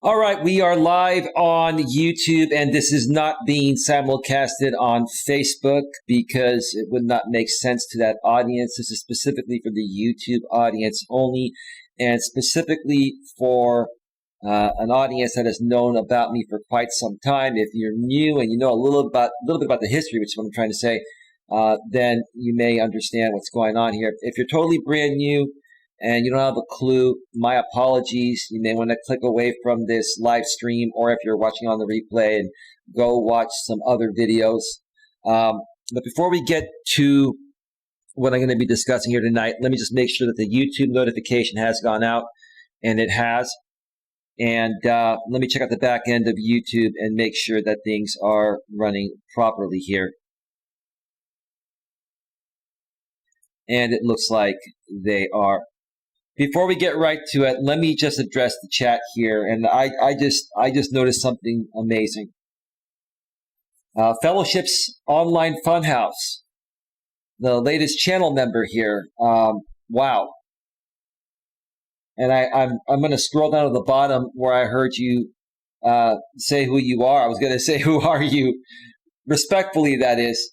All right, we are live on YouTube, and this is not being simulcasted on Facebook because it would not make sense to that audience. This is specifically for the YouTube audience only, and specifically for an audience that has known about me for quite some time. If you're new and you know a little bit about the history, which is what I'm trying to say, then you may understand what's going on here. If you're totally brand new and you don't have a clue, my apologies. You may want to click away from this live stream, or if you're watching on the replay, and go watch some other videos. But before we get to what I'm going to be discussing here tonight, let me just make sure that the YouTube notification has gone out, and it has. And let me check out the back end of YouTube and make sure that things are running properly here. And it looks like they are. Before we get right to it, let me just address the chat here, and I just noticed something amazing. Fellowship's Online Funhouse, the latest channel member here. Wow! And I'm going to scroll down to the bottom where I heard you say who you are. I was going to say who are you, respectfully, that is.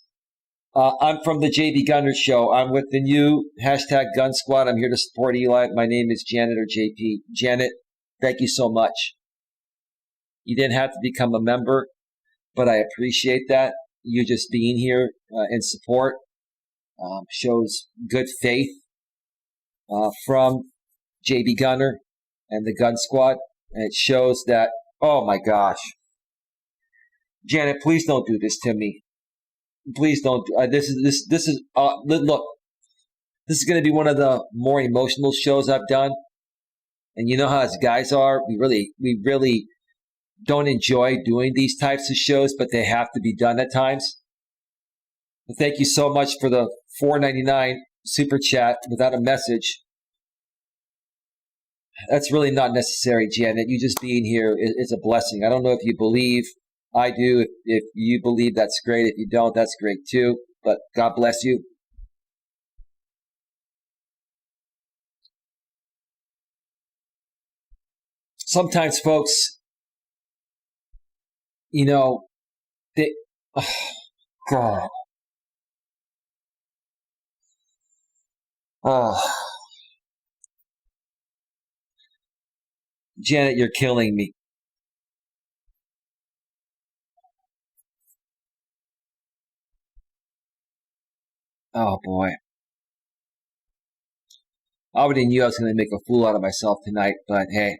I'm from the JB Gunner Show. I'm with the new #Gun Squad. I'm here to support Eli. My name is Janet, or JP. Janet, thank you so much. You didn't have to become a member, but I appreciate that. You just being here in support shows good faith from JB Gunner and the Gun Squad. And it shows that, oh my gosh. Janet, please don't do this to me. Please don't. Look. This is going to be one of the more emotional shows I've done, and you know how us guys are. We really don't enjoy doing these types of shows, but they have to be done at times. But thank you so much for the $4.99 super chat without a message. That's really not necessary, Janet. You just being here is a blessing. I don't know if you believe. I do. If you believe, that's great. If you don't, that's great too. But God bless you. Sometimes, folks, you know, they, oh, God. Oh. Janet, you're killing me. Oh, boy. I already knew I was going to make a fool out of myself tonight, but hey,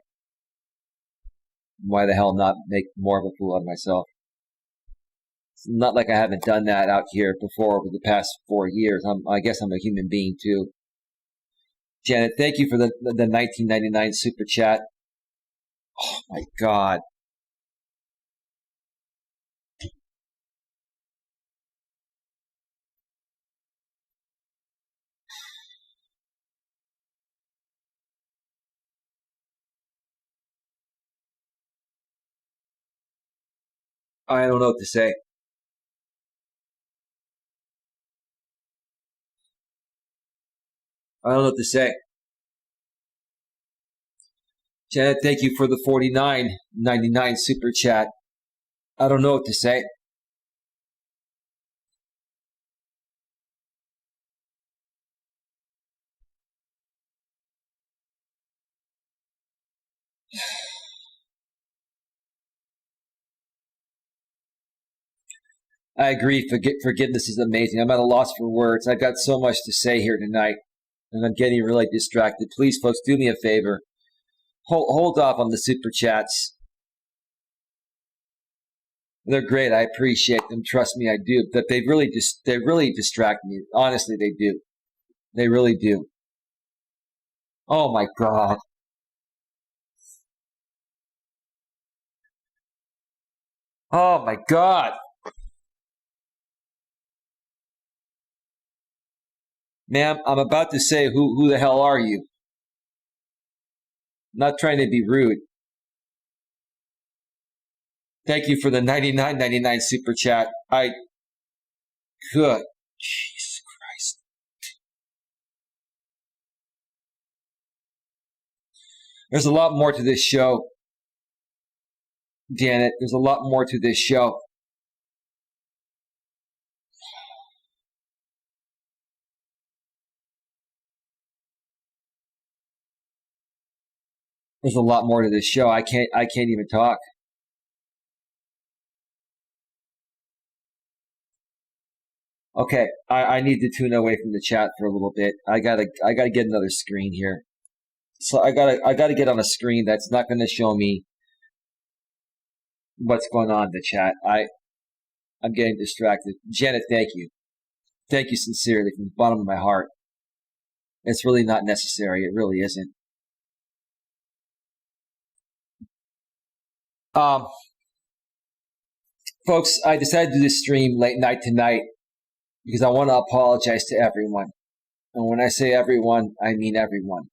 why the hell not make more of a fool out of myself? It's not like I haven't done that out here before over the past 4 years. I guess I'm a human being too. Janet, thank you for the $19.99 super chat. Oh my God. I don't know what to say. I don't know what to say. Janet, thank you for the $49.99 super chat. I don't know what to say. I agree. Forgiveness is amazing. I'm at a loss for words. I've got so much to say here tonight, and I'm getting really distracted. Please, folks, do me a favor. Hold off on the super chats. They're great. I appreciate them. Trust me, I do. But they really distract me. Honestly, they do. They really do. Oh my God. Oh my God. Ma'am, I'm about to say who the hell are you? I'm not trying to be rude. Thank you for the $99.99 super chat. Good. Jesus Christ. There's a lot more to this show. Janet, there's a lot more to this show. There's a lot more to this show. I can't even talk. Okay, I need to tune away from the chat for a little bit. I gotta get another screen here. So I gotta get on a screen that's not gonna show me what's going on in the chat. I'm getting distracted. Janet, thank you. Thank you sincerely from the bottom of my heart. It's really not necessary. It really isn't. Folks, I decided to do this stream late night tonight because I want to apologize to everyone. And when I say everyone, I mean everyone.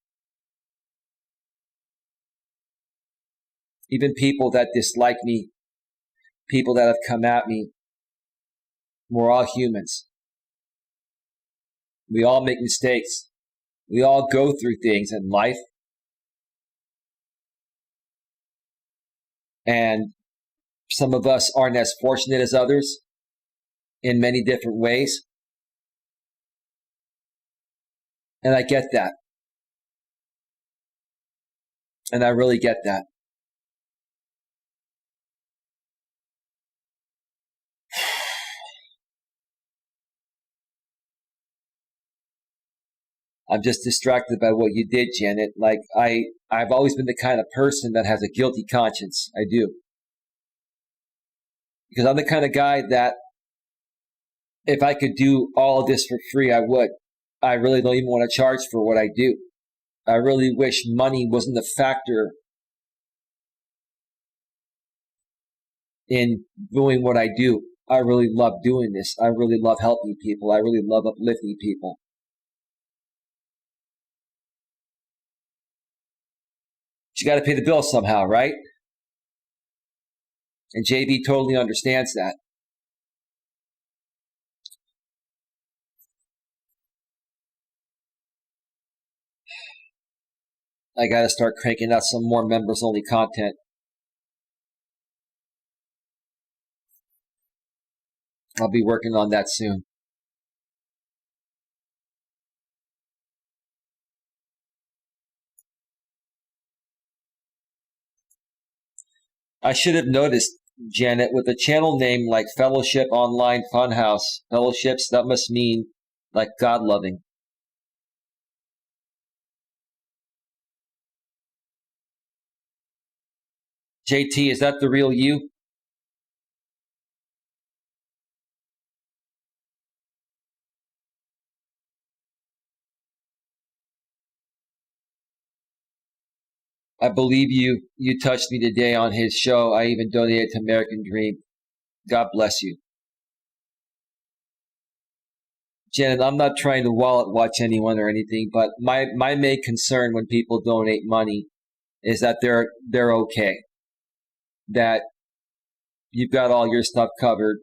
Even people that dislike me, people that have come at me, we're all humans. We all make mistakes. We all go through things in life. And some of us aren't as fortunate as others in many different ways. And I get that. And I really get that. I'm just distracted by what you did, Janet. Like, I've always been the kind of person that has a guilty conscience. I do. Because I'm the kind of guy that if I could do all of this for free, I would. I really don't even want to charge for what I do. I really wish money wasn't a factor in doing what I do. I really love doing this. I really love helping people. I really love uplifting people. But you got to pay the bill somehow, right? And JB totally understands that. I got to start cranking out some more members-only content. I'll be working on that soon. I should have noticed, Janet, with a channel name like Fellowship Online Funhouse, fellowships, that must mean like God-loving. JT, is that the real you? I believe you touched me today on his show. I even donated to American Dream. God bless you. Janet, I'm not trying to wallet watch anyone or anything, but my main concern when people donate money is that they're okay. That you've got all your stuff covered.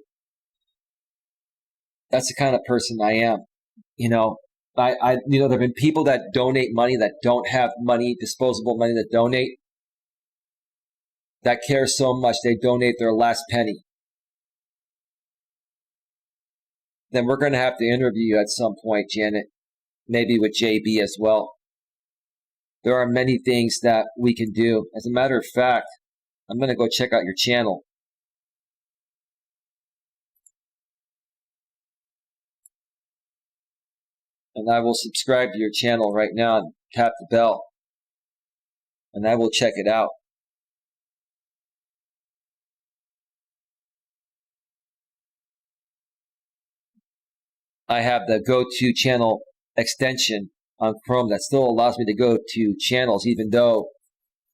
That's the kind of person I am. There have been people that donate money that don't have money, disposable money that donate, that care so much they donate their last penny. Then we're going to have to interview you at some point, Janet, maybe with JB as well. There are many things that we can do. As a matter of fact, I'm going to go check out your channel. And I will subscribe to your channel right now and tap the bell. And I will check it out. I have the go-to channel extension on Chrome that still allows me to go to channels, even though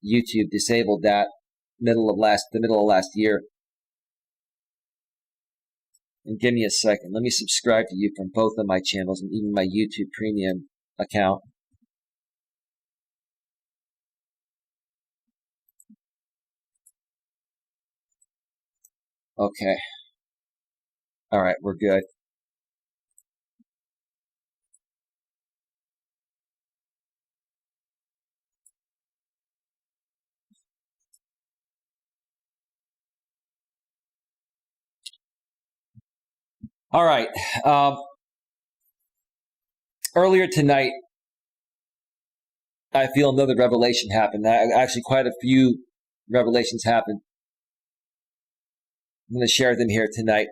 YouTube disabled that the middle of last year. And give me a second. Let me subscribe to you from both of my channels and even my YouTube Premium account. Okay. All right, we're good. All right. Earlier tonight, I feel another revelation happened. Actually, quite a few revelations happened. I'm going to share them here tonight.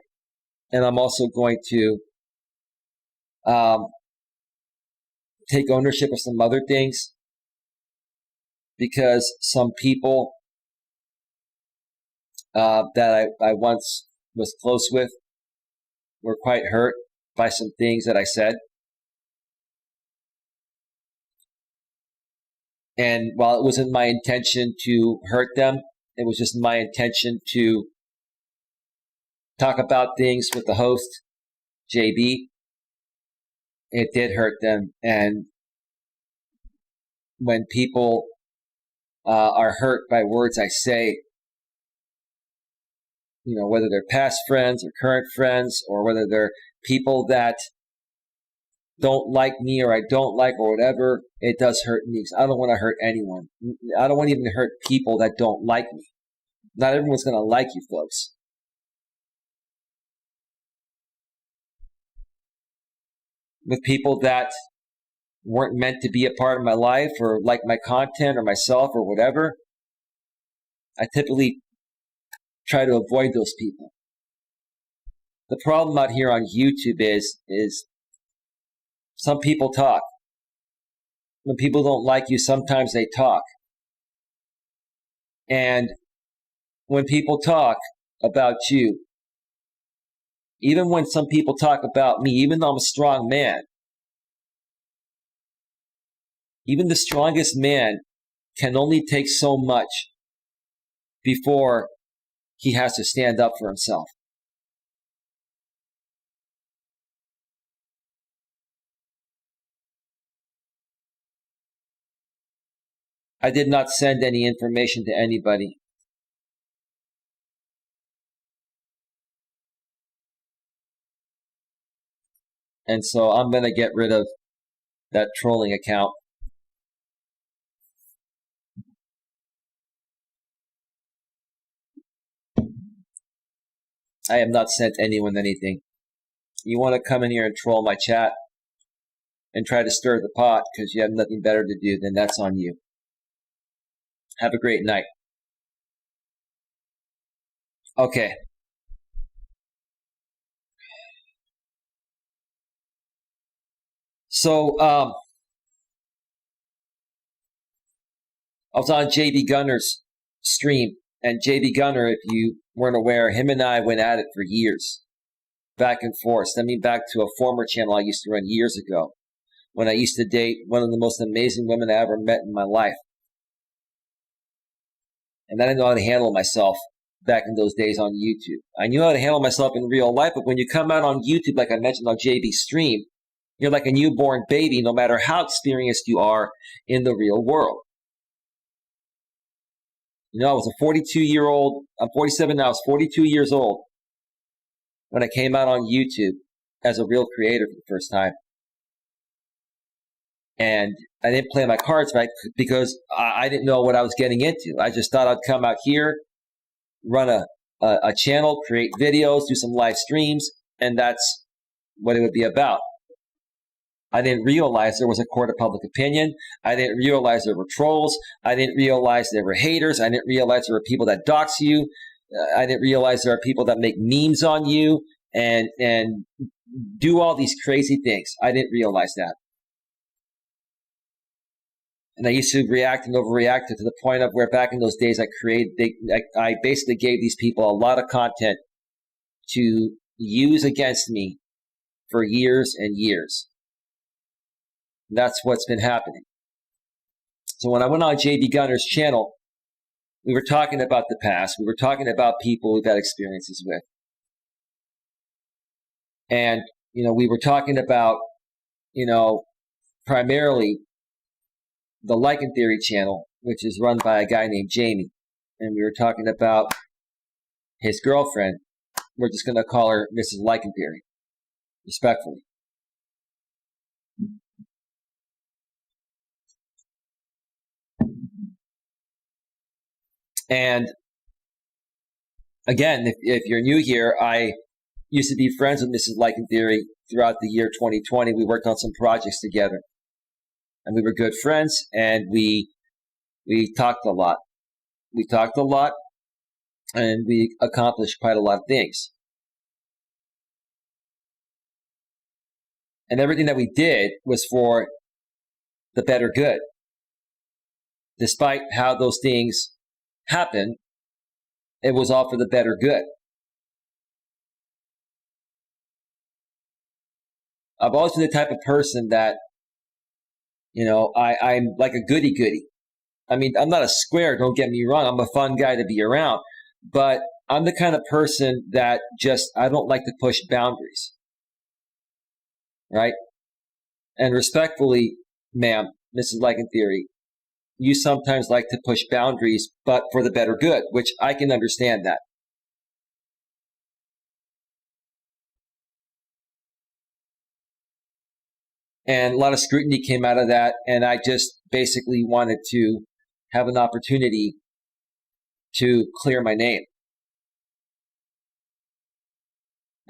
And I'm also going to take ownership of some other things, because some people that I once was close with were quite hurt by some things that I said. And while it wasn't my intention to hurt them, it was just my intention to talk about things with the host, JB. It did hurt them. And when people are hurt by words I say, whether they're past friends or current friends, or whether they're people that don't like me or I don't like or whatever, it does hurt me, because I don't want to hurt anyone. I don't want to even hurt people that don't like me. Not everyone's going to like you, folks. With people that weren't meant to be a part of my life or like my content or myself or whatever, I typically try to avoid those people. The problem out here on YouTube is some people talk. When people don't like you, sometimes they talk. And when people talk about you, even when some people talk about me, even though I'm a strong man, even the strongest man can only take so much before he has to stand up for himself. I did not send any information to anybody. And so I'm going to get rid of that trolling account. I have not sent anyone anything. You want to come in here and troll my chat and try to stir the pot because you have nothing better to do, then that's on you. Have a great night. Okay. So, I was on JB Gunner's stream, and JB Gunner, if you weren't aware, him and I went at it for years, back and forth. Send me back to a former channel I used to run years ago, when I used to date one of the most amazing women I ever met in my life. And I didn't know how to handle myself back in those days on YouTube. I knew how to handle myself in real life, but when you come out on YouTube, like I mentioned on JB's stream, you're like a newborn baby, no matter how experienced you are in the real world. I was a 42-year-old. I'm 47 now. I was 42 years old when I came out on YouTube as a real creator for the first time. And I didn't play my cards right because I didn't know what I was getting into. I just thought I'd come out here, run a channel, create videos, do some live streams, and that's what it would be about. I didn't realize there was a court of public opinion. I didn't realize there were trolls. I didn't realize there were haters. I didn't realize there were people that dox you. I didn't realize there are people that make memes on you and do all these crazy things. I didn't realize that. And I used to react and overreact to the point of where back in those days I basically gave these people a lot of content to use against me for years and years. That's what's been happening. So when I went on JB Gunner's channel, we were talking about the past. We were talking about people we've had experiences with. And, we were talking about, primarily the Lichen Theory channel, which is run by a guy named Jamie. And we were talking about his girlfriend. We're just going to call her Mrs. Lichen Theory, respectfully. And again, if you're new here, I used to be friends with Mrs. Like in Theory throughout the year 2020. We worked on some projects together, and we were good friends, and we talked a lot. We talked a lot, and we accomplished quite a lot of things. And everything that we did was for the better good. Despite how those things happened, it was all for the better good. I've always been the type of person that, I'm like a goody-goody. I mean, I'm not a square, don't get me wrong. I'm a fun guy to be around. But I'm the kind of person that I don't like to push boundaries. Right? And respectfully, ma'am, Mrs. Like in Theory, you sometimes like to push boundaries, but for the better good, which I can understand that. And a lot of scrutiny came out of that, and I just basically wanted to have an opportunity to clear my name.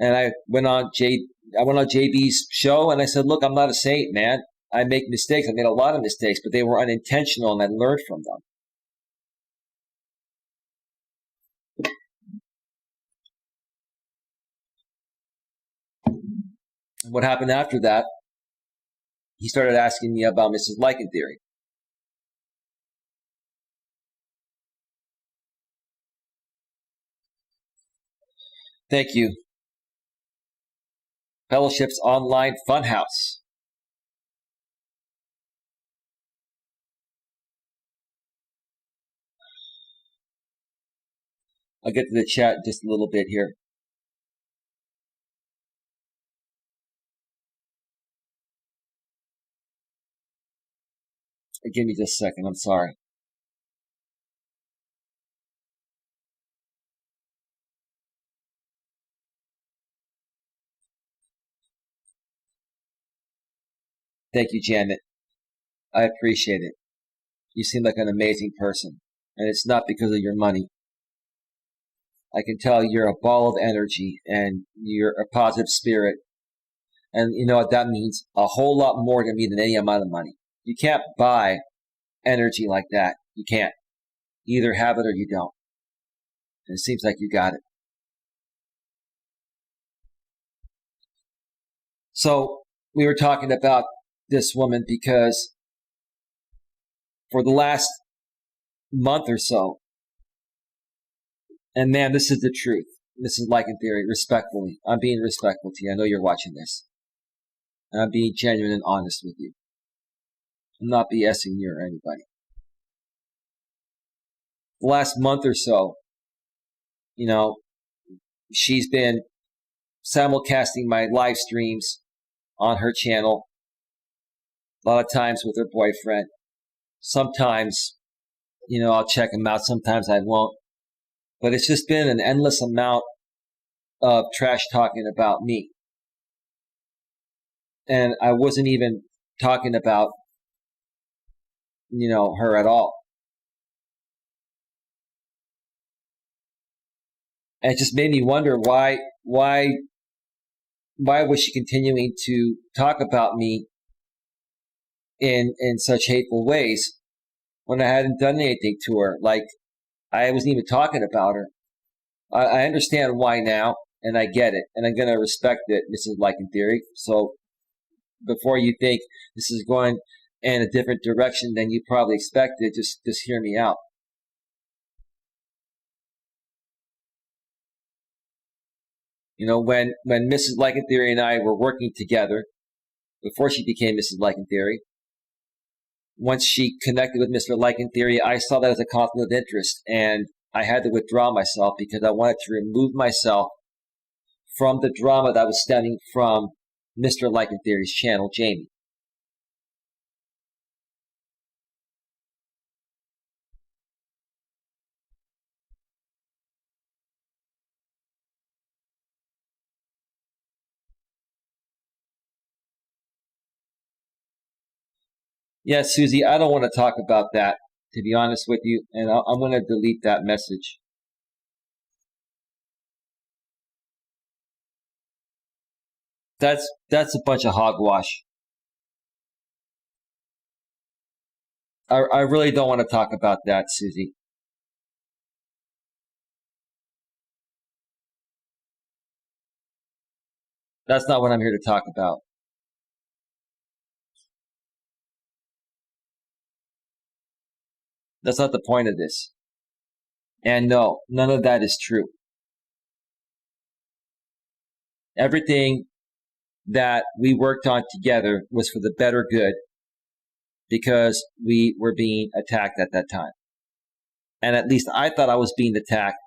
And I went on JB's show, and I said, look, I'm not a saint, man. I make mistakes. I made a lot of mistakes, but they were unintentional, and I learned from them. And what happened after that, he started asking me about Mrs. Like in Theory. Thank you. Fellowship's Online Funhouse. I'll get to the chat in just a little bit here. Give me just a second. I'm sorry. Thank you, Janet. I appreciate it. You seem like an amazing person, and it's not because of your money. I can tell you're a ball of energy, and you're a positive spirit. And you know what that means? A whole lot more to me than any amount of money. You can't buy energy like that. You can't. You either have it or you don't. And it seems like you got it. So we were talking about this woman because for the last month or so, and man, this is the truth. This is Like in Theory, respectfully. I'm being respectful to you. I know you're watching this. And I'm being genuine and honest with you. I'm not BSing you or anybody. The last month or so, she's been simulcasting my live streams on her channel. A lot of times with her boyfriend. Sometimes, I'll check him out. Sometimes I won't. But it's just been an endless amount of trash talking about me. And I wasn't even talking about, her at all. And it just made me wonder why was she continuing to talk about me in such hateful ways when I hadn't done anything to her? Like, I wasn't even talking about her. I understand why now, and I get it, and I'm going to respect it, Mrs. Like in Theory. So before you think this is going in a different direction than you probably expected, just hear me out. When Mrs. Like in Theory and I were working together, before she became Mrs. Like in Theory, once she connected with Mr. Like in Theory, I saw that as a conflict of interest, and I had to withdraw myself because I wanted to remove myself from the drama that was stemming from Mr. Like in Theory's channel, Jamie. Yeah, Susie, I don't want to talk about that, to be honest with you, and I'm going to delete that message. That's a bunch of hogwash. I really don't want to talk about that, Susie. That's not what I'm here to talk about. That's not the point of this. And no, none of that is true. Everything that we worked on together was for the better good because we were being attacked at that time. And at least I thought I was being attacked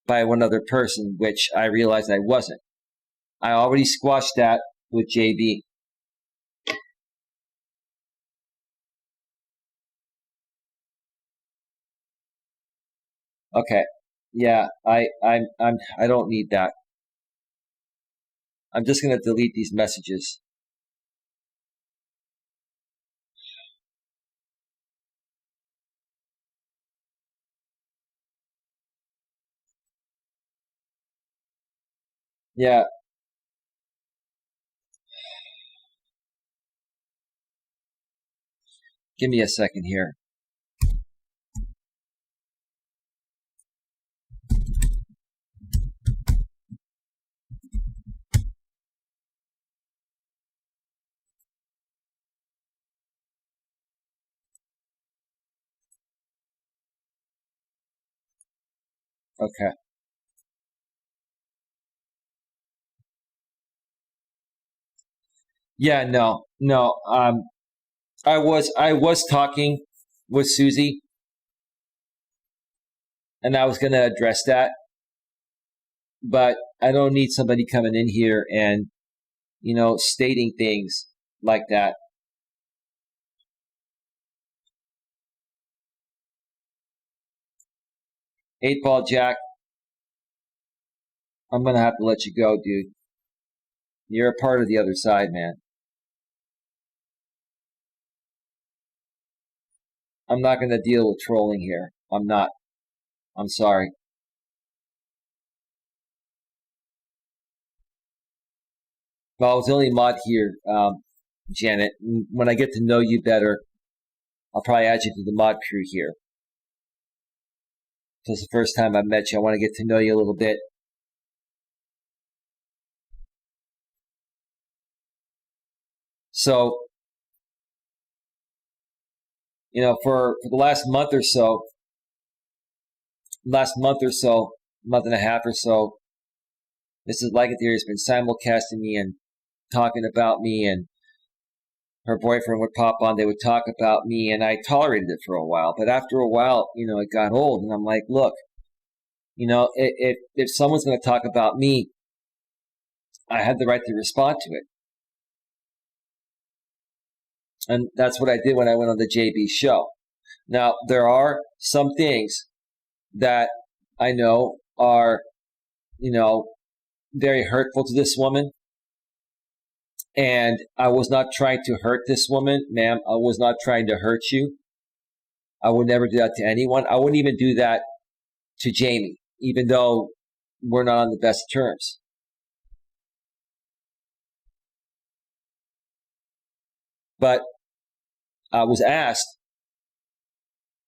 by one other person, which I realized I wasn't. I already squashed that with JB. Okay. Yeah, I don't need that. I'm just gonna delete these messages. Yeah. Give me a second here. Okay. Yeah, no. I was talking with Susie, and I was gonna address that, but I don't need somebody coming in here and stating things like that. 8 Ball Jack, I'm gonna have to let you go, dude. You're a part of the other side, man. I'm not gonna deal with trolling here. I'm not. I'm sorry. Well, I was the only mod here, Janet. When I get to know you better, I'll probably add you to the mod crew here. So it's the first time I've met you. I want to get to know you a little bit. So, for the last month month and a half or so, Mrs. Legateer has been simulcasting me and talking about me, and her boyfriend would pop on. They would talk about me, and I tolerated it for a while. But after a while, it got old, and I'm like, look, if someone's going to talk about me, I have the right to respond to it. And that's what I did when I went on the JB show. Now, there are some things that I know are, very hurtful to this woman. And I was not trying to hurt this woman, ma'am. I was not trying to hurt you. I would never do that to anyone. I wouldn't even do that to Jamie, even though we're not on the best terms. But I was asked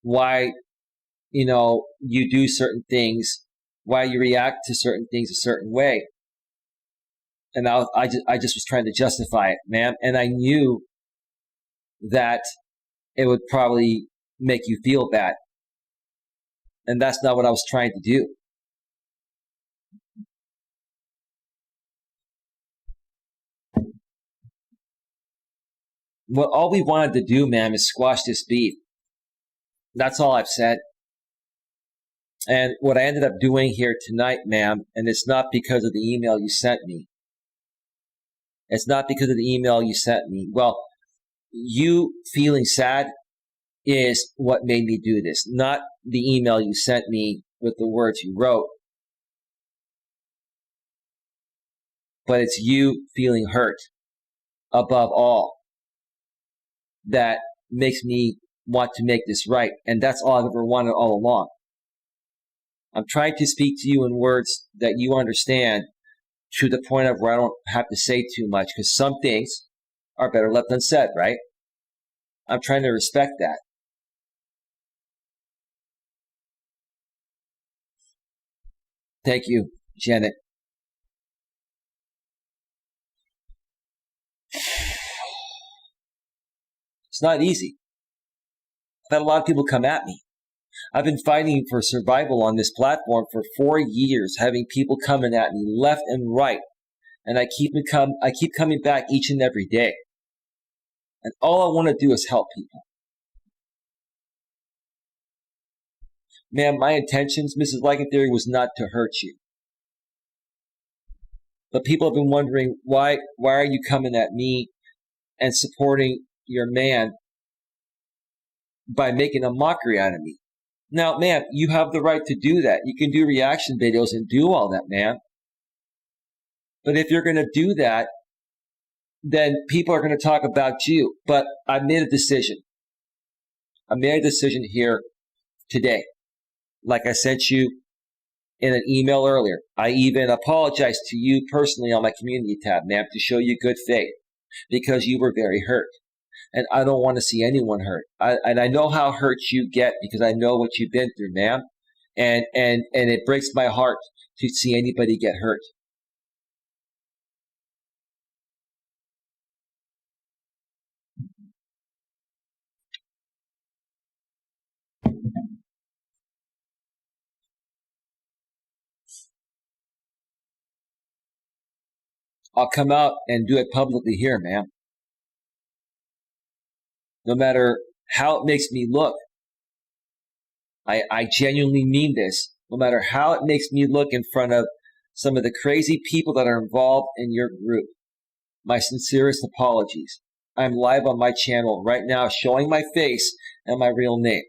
why, you do certain things, why you react to certain things a certain way. And I just was trying to justify it, ma'am. And I knew that it would probably make you feel bad. And that's not what I was trying to do. What all we wanted to do, ma'am, is squash this beef. That's all I've said. And what I ended up doing here tonight, ma'am, and it's not because of the email you sent me. It's not because of the email you sent me. Well, you feeling sad is what made me do this, not the email you sent me with the words you wrote. But it's you feeling hurt above all that makes me want to make this right. And that's all I've ever wanted all along. I'm trying to speak to you in words that you understand, to the point of where I don't have to say too much, because some things are better left unsaid, right? I'm trying to respect that. Thank you, Janet. It's not easy. I've had a lot of people come at me. I've been fighting for survival on this platform for 4 years, having people coming at me left and right. And I keep coming back each and every day. And all I want to do is help people. Ma'am, my intentions, Mrs. Legendary, was not to hurt you. But people have been wondering, why are you coming at me and supporting your man by making a mockery out of me? Now, ma'am, you have the right to do that. You can do reaction videos and do all that, ma'am. But if you're going to do that, then people are going to talk about you. But I made a decision. I made a decision here today. Like I sent you in an email earlier. I even apologized to you personally on my community tab, ma'am, to show you good faith, because you were very hurt. And I don't want to see anyone hurt. And I know how hurt you get, because I know what you've been through, ma'am. And it breaks my heart to see anybody get hurt. I'll come out and do it publicly here, ma'am. No matter how it makes me look. I genuinely mean this. No matter how it makes me look in front of some of the crazy people that are involved in your group. My sincerest apologies. I'm live on my channel right now showing my face and my real name.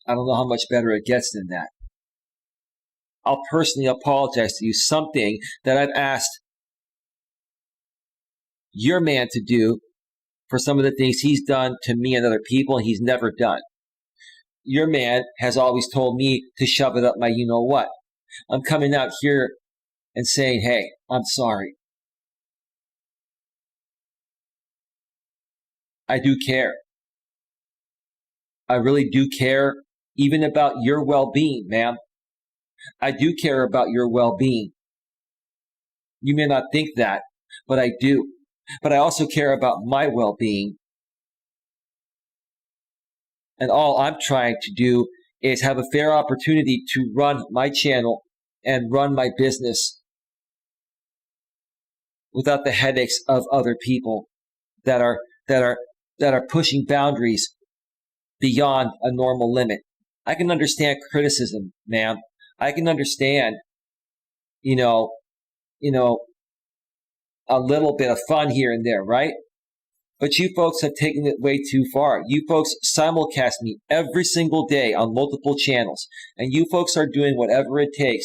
I don't know how much better it gets than that. I'll personally apologize to you, something that I've asked your man to do for some of the things he's done to me and other people, and he's never done. Your man has always told me to shove it up my you-know-what. I'm coming out here and saying, hey, I'm sorry. I do care. I really do care, even about your well-being, ma'am. I do care about your well-being. You may not think that, but I do. But I also care about my well-being. And all I'm trying to do is have a fair opportunity to run my channel and run my business without the headaches of other people that are pushing boundaries beyond a normal limit. I can understand criticism, ma'am. I can understand, a little bit of fun here and there, right? But you folks have taken it way too far. You folks simulcast me every single day on multiple channels, and you folks are doing whatever it takes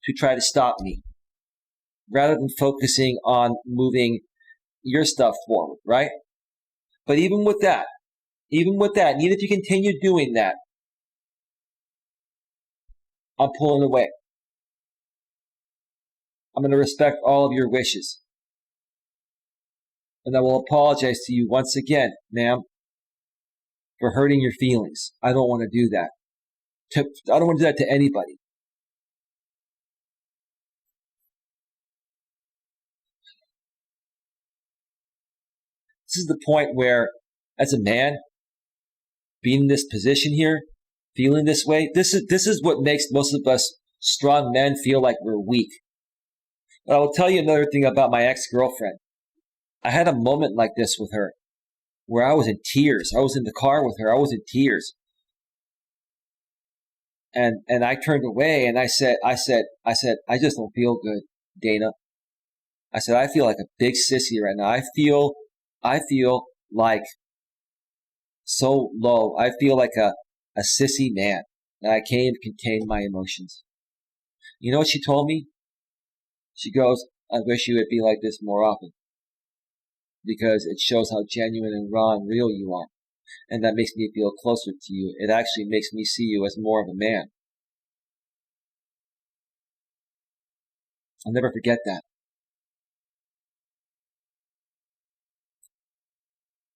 to try to stop me, rather than focusing on moving your stuff forward, right? But even with that, even if you continue doing that, I'm pulling away. I'm going to respect all of your wishes. And I will apologize to you once again, ma'am, for hurting your feelings. I don't want to do that. I don't want to do that to anybody. This is the point where, as a man, being in this position here, feeling this way, this is what makes most of us strong men feel like we're weak. But I will tell you another thing about my ex-girlfriend. I had a moment like this with her, where I was in tears. I was in the car with her. I was in tears. And I turned away and I said, I just don't feel good, Dana. I said, I feel like a big sissy right now. I feel like so low. I feel like a sissy man. And I can't even contain my emotions. You know what she told me? She goes, I wish you would be like this more often, because it shows how genuine and raw and real you are. And that makes me feel closer to you. It actually makes me see you as more of a man. I'll never forget that.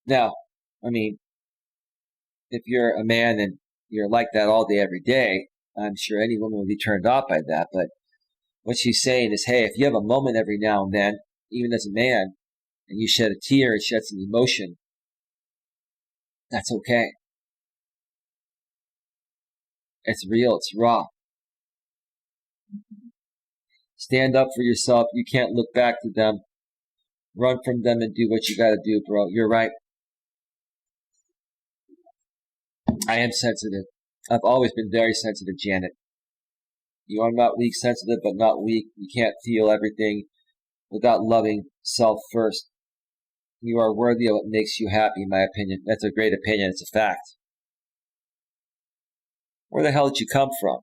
Now, I mean, if you're a man and you're like that all day, every day, I'm sure any woman would be turned off by that. But what she's saying is, hey, if you have a moment every now and then, even as a man, and you shed a tear and shed some emotion, that's okay. It's real. It's raw. Stand up for yourself. You can't look back to them. Run from them and do what you got to do, bro. You're right. I am sensitive. I've always been very sensitive, Janet. You are not weak, sensitive, but not weak. You can't feel everything without loving self first. You are worthy of what makes you happy, in my opinion. That's a great opinion. It's a fact. Where the hell did you come from?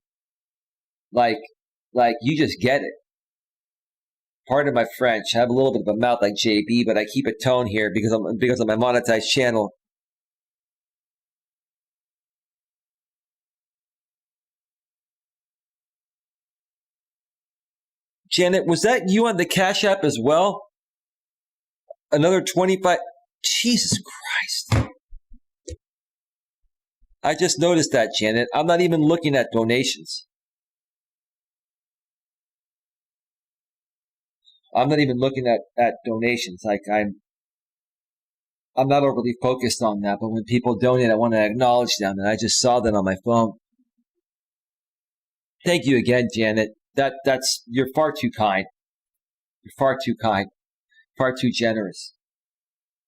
Like you just get it. Pardon my French. I have a little bit of a mouth like JB, but I keep a tone here because of my monetized channel. Janet, was that you on the Cash App as well? Another 25. Jesus Christ. I just noticed that, Janet. I'm not even looking at donations. I'm not even looking at donations. Like I'm not overly focused on that, but when people donate, I want to acknowledge them, and I just saw that on my phone. Thank you again, Janet. You're far too kind. You're far too kind. Far too generous.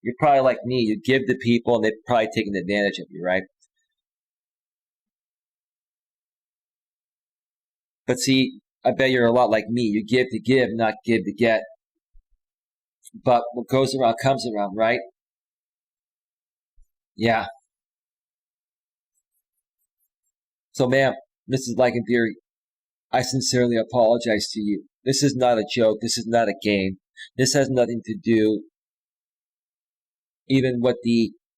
You're probably like me. You give to people, and they've probably taken advantage of you, right? But see, I bet you're a lot like me. You give to give, not give to get. But what goes around comes around, right? Yeah. So, ma'am, Mrs. Lycantheory, I sincerely apologize to you. This is not a joke. This is not a game. This has nothing to do even with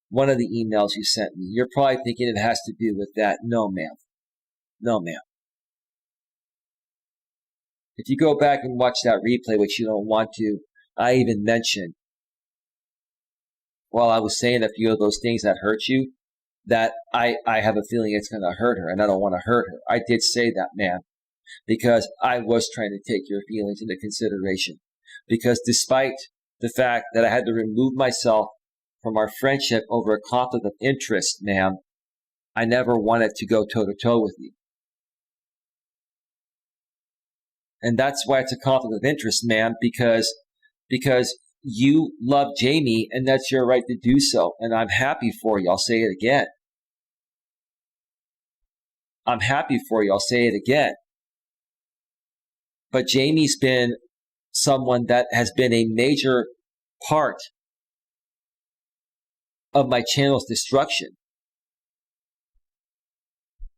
one of the emails you sent me. You're probably thinking it has to do with that. No, ma'am. No, ma'am. If you go back and watch that replay, which you don't want to, I even mentioned while I was saying a few of those things that hurt you, that I have a feeling it's going to hurt her, and I don't want to hurt her. I did say that, ma'am, because I was trying to take your feelings into consideration. Because despite the fact that I had to remove myself from our friendship over a conflict of interest, ma'am, I never wanted to go toe-to-toe with you. And that's why it's a conflict of interest, ma'am, because you love Jamie, and that's your right to do so. And I'm happy for you. I'll say it again. I'm happy for you. I'll say it again. But Jamie's been someone that has been a major part of my channel's destruction.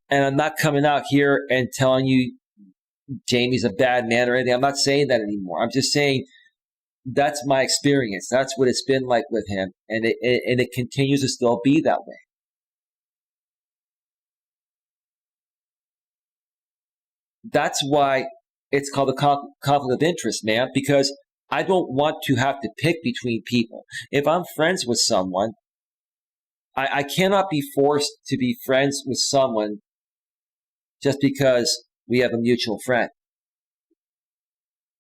And I'm not coming out here and telling you Jamie's a bad man or anything. I'm not saying that anymore. I'm just saying that's my experience. That's what it's been like with him. And it continues to still be that way. That's why it's called a conflict of interest, man, because I don't want to have to pick between people. If I'm friends with someone, I cannot be forced to be friends with someone just because we have a mutual friend.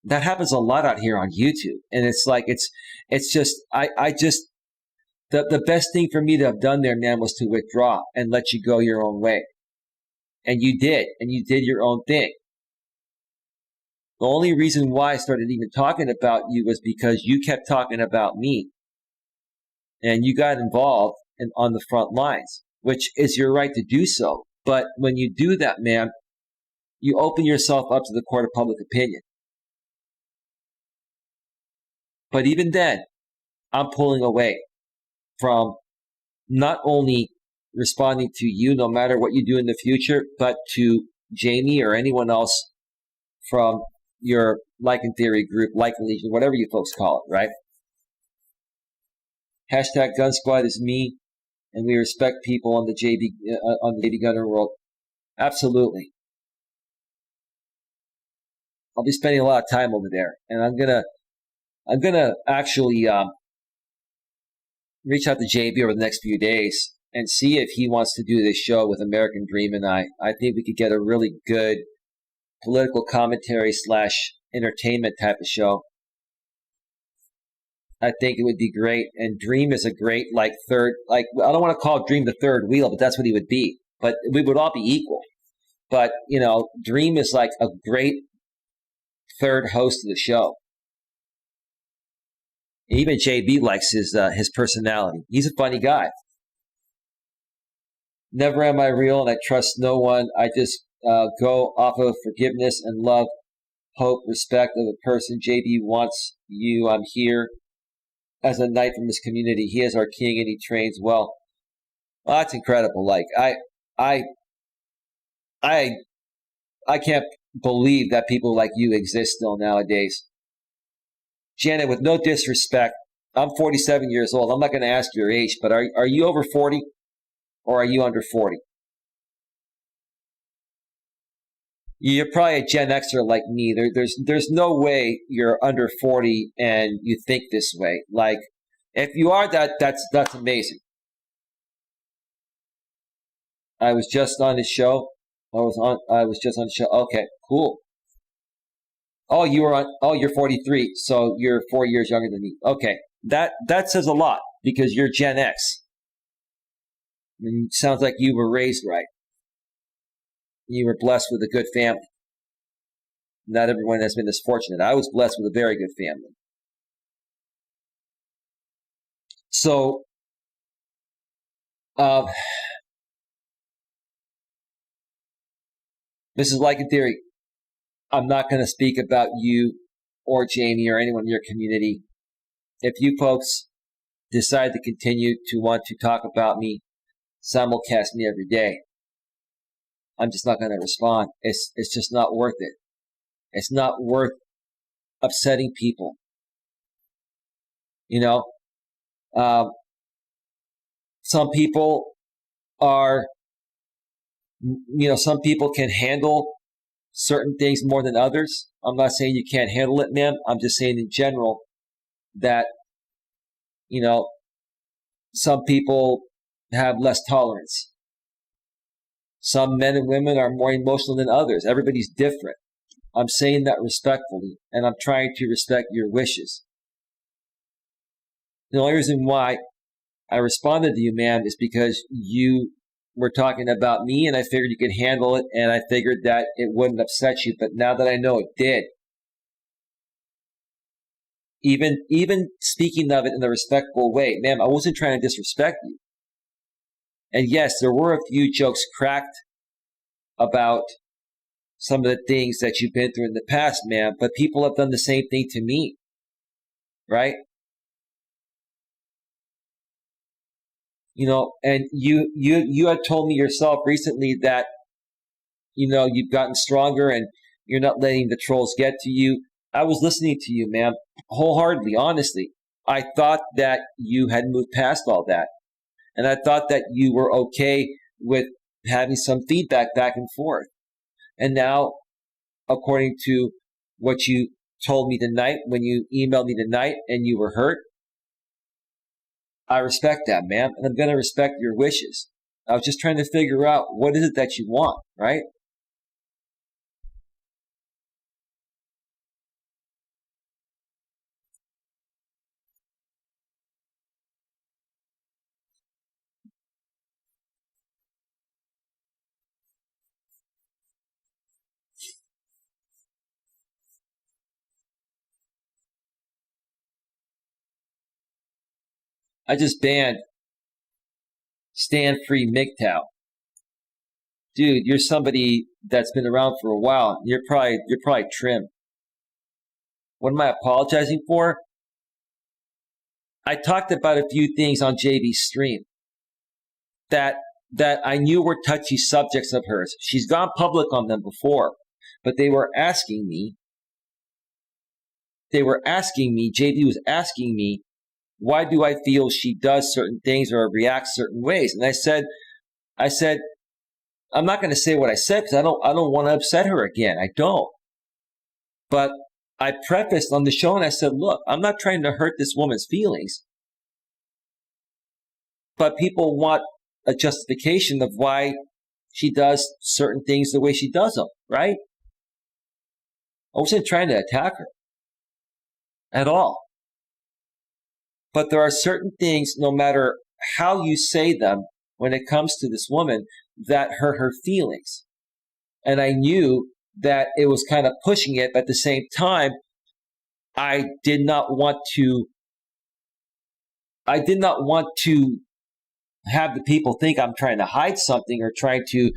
That happens a lot out here on YouTube. And it's like, it's just, the best thing for me to have done there, man, was to withdraw and let you go your own way. And you did your own thing. The only reason why I started even talking about you was because you kept talking about me. And you got involved on the front lines, which is your right to do so. But when you do that, man, you open yourself up to the court of public opinion. But even then, I'm pulling away from not only responding to you, no matter what you do in the future, but to Jamie or anyone else from your Lycantheory group, Lycan Legion, whatever you folks call it, right? Hashtag Gun Squad is me, and we respect people on the JB Gunner world. Absolutely. I'll be spending a lot of time over there, and I'm gonna actually reach out to JB over the next few days and see if he wants to do this show with American Dream and I. I think we could get a really good political commentary / entertainment type of show. I think it would be great. And Dream is a great third, I don't want to call Dream the third wheel, but that's what he would be. But we would all be equal. But, Dream is like a great third host of the show. Even JB likes his personality. He's a funny guy. Never am I real, and I trust no one. I just go off of forgiveness and love, hope, respect of the person. JB wants you. I'm here as a knight from this community. He is our king, and he trains well. Well, that's incredible. I can't believe that people like you exist still nowadays. Janet, with no disrespect, I'm 47 years old. I'm not going to ask your age, but are you over 40 or are you under 40? You're probably a Gen Xer like me. There's no way you're under 40 and you think this way. Like, if you are, that's amazing. I was just on the show. I was just on the show. Okay, cool. Oh, you're 43, so you're 4 years younger than me. Okay, that says a lot because you're Gen X. And it sounds like you were raised right. You were blessed with a good family. Not everyone has been this fortunate. I was blessed with a very good family. So, Mrs. Lycan Theory, I'm not going to speak about you or Jamie or anyone in your community. If you folks decide to continue to want to talk about me, simulcast me every day, I'm just not going to respond. It's just not worth it. It's not worth upsetting people. Some people are, some people can handle certain things more than others. I'm not saying you can't handle it, ma'am. I'm just saying in general that, some people have less tolerance. Some men and women are more emotional than others. Everybody's different. I'm saying that respectfully, and I'm trying to respect your wishes. The only reason why I responded to you, ma'am, is because you were talking about me, and I figured you could handle it, and I figured that it wouldn't upset you. But now that I know it did, even speaking of it in a respectful way, ma'am, I wasn't trying to disrespect you. And yes, there were a few jokes cracked about some of the things that you've been through in the past, ma'am, but people have done the same thing to me, right? And you had told me yourself recently that, you've gotten stronger and you're not letting the trolls get to you. I was listening to you, ma'am, wholeheartedly, honestly. I thought that you had moved past all that. And I thought that you were okay with having some feedback back and forth. And now, according to what you told me tonight, when you emailed me tonight and you were hurt, I respect that, ma'am, and I'm going to respect your wishes. I was just trying to figure out what is it that you want, right? I just banned Stand Free MGTOW. Dude, you're somebody that's been around for a while. You're probably trim. What am I apologizing for? I talked about a few things on JB's stream that I knew were touchy subjects of hers. She's gone public on them before, but they were asking me, JB was asking me, why do I feel she does certain things or reacts certain ways? And I said, I'm not going to say what I said because I don't want to upset her again. I don't. But I prefaced on the show and I said, look, I'm not trying to hurt this woman's feelings, but people want a justification of why she does certain things the way she does them, right? I wasn't trying to attack her at all. But there are certain things, no matter how you say them, when it comes to this woman, that hurt her feelings. And I knew that it was kind of pushing it, but at the same time, I did not want to have the people think I'm trying to hide something or trying to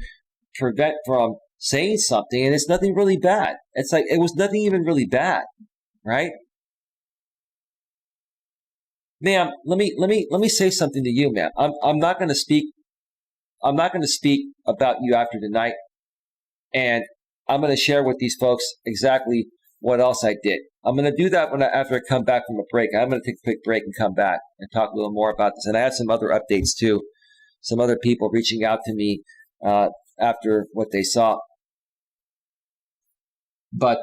prevent from saying something. And it's nothing really bad. It's like, it was nothing even really bad, right? Ma'am, let me say something to you, ma'am. I'm not going to speak about you after tonight, and I'm going to share with these folks exactly what else I did. I'm going to do that after I come back from a break. I'm going to take a quick break and come back and talk a little more about this. And I have some other updates too. Some other people reaching out to me after what they saw. But,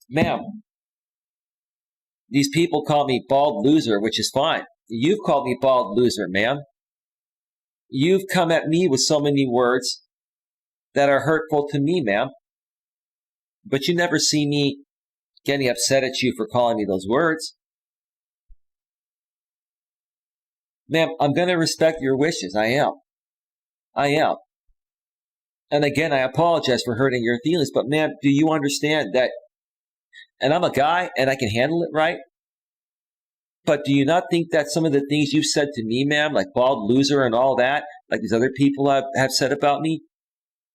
ma'am, these people call me bald loser, which is fine. You've called me bald loser, ma'am. You've come at me with so many words that are hurtful to me, ma'am. But you never see me getting upset at you for calling me those words. Ma'am, I'm going to respect your wishes. I am. And again, I apologize for hurting your feelings, but ma'am, do you understand that, and I'm a guy and I can handle it, right? But do you not think that some of the things you've said to me, ma'am, like bald loser and all that, like these other people have said about me,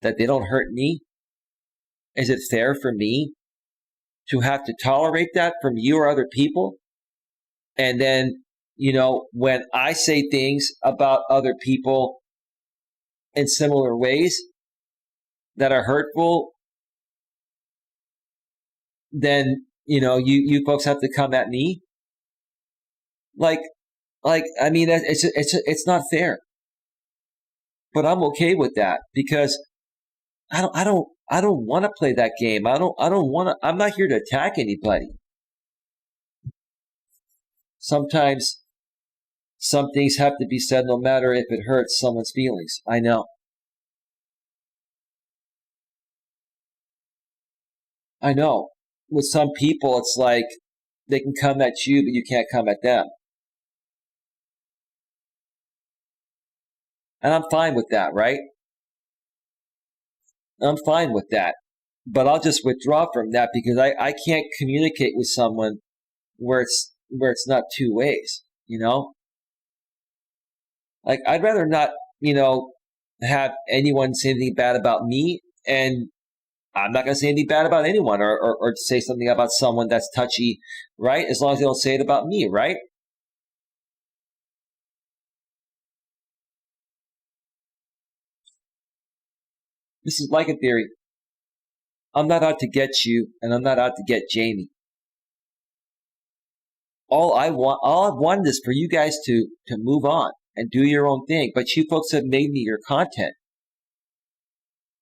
that they don't hurt me? Is it fair for me to have to tolerate that from you or other people? And then, when I say things about other people in similar ways that are hurtful, then, you folks have to come at me? I mean, it's not fair. But I'm okay with that because I don't want to play that game. I'm not here to attack anybody. Sometimes some things have to be said no matter if it hurts someone's feelings. I know. With some people, it's like they can come at you, but you can't come at them. And I'm fine with that, right? I'm fine with that. But I'll just withdraw from that because I can't communicate with someone where it's not two ways, Like, I'd rather not, have anyone say anything bad about me, and I'm not going to say anything bad about anyone or say something about someone that's touchy, right? As long as they don't say it about me, right? This is like a theory. I'm not out to get you, and I'm not out to get Jamie. All I've wanted is for you guys to move on and do your own thing. But you folks have made me your content.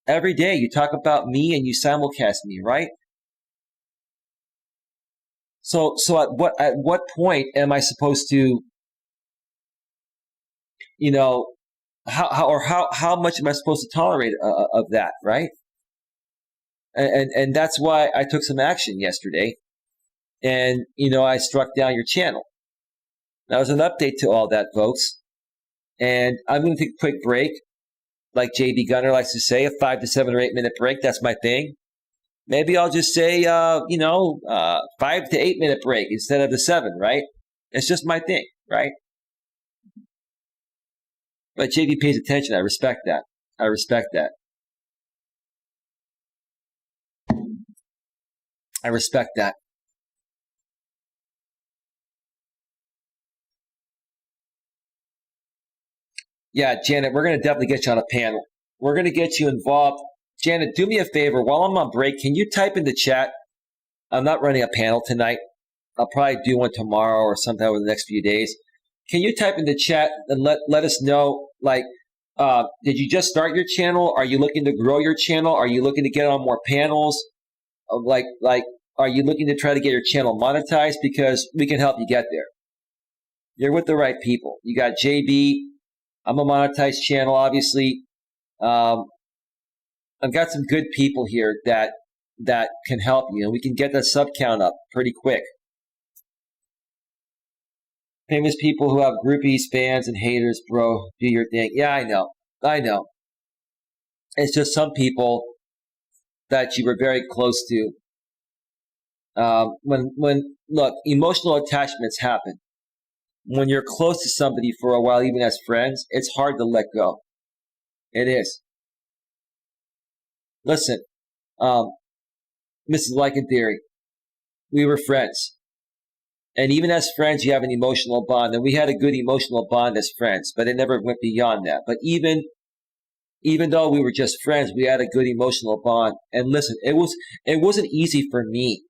Every day you talk about me and you simulcast me, right? So at what point am I supposed to, how much am I supposed to tolerate of that, right? And that's why I took some action yesterday, and I struck down your channel. That was an update to all that, folks. And I'm going to take a quick break, like JB Gunner likes to say, a 5 to 7 or 8 minute break. That's my thing. Maybe I'll just say, 5 to 8 minute break instead of the 7, right? It's just my thing, right? But JB pays attention. I respect that. Yeah, Janet, we're going to definitely get you on a panel. We're going to get you involved. Janet, do me a favor. While I'm on break, can you type in the chat? I'm not running a panel tonight. I'll probably do one tomorrow or sometime over the next few days. Can you type in the chat and let us know, like, Did you just start your channel? Are you looking to grow your channel? Are you looking to get on more panels? Like, are you looking to try to get your channel monetized? Because we can help you get there. You're with the right people. You got JB. I'm a monetized channel, obviously. I've got some good people here that can help you, and we can get the sub count up pretty quick. Famous people who have groupies, fans, and haters, bro. Do your thing. Yeah, I know. It's just some people that you were very close to. Look, emotional attachments happen. When you're close to somebody for a while, even as friends, it's hard to let go. It is. Listen, Mrs. Lycantheory, we were friends. And even as friends, you have an emotional bond. And we had a good emotional bond as friends, but it never went beyond that. But even though we were just friends, we had a good emotional bond. And listen, it wasn't easy for me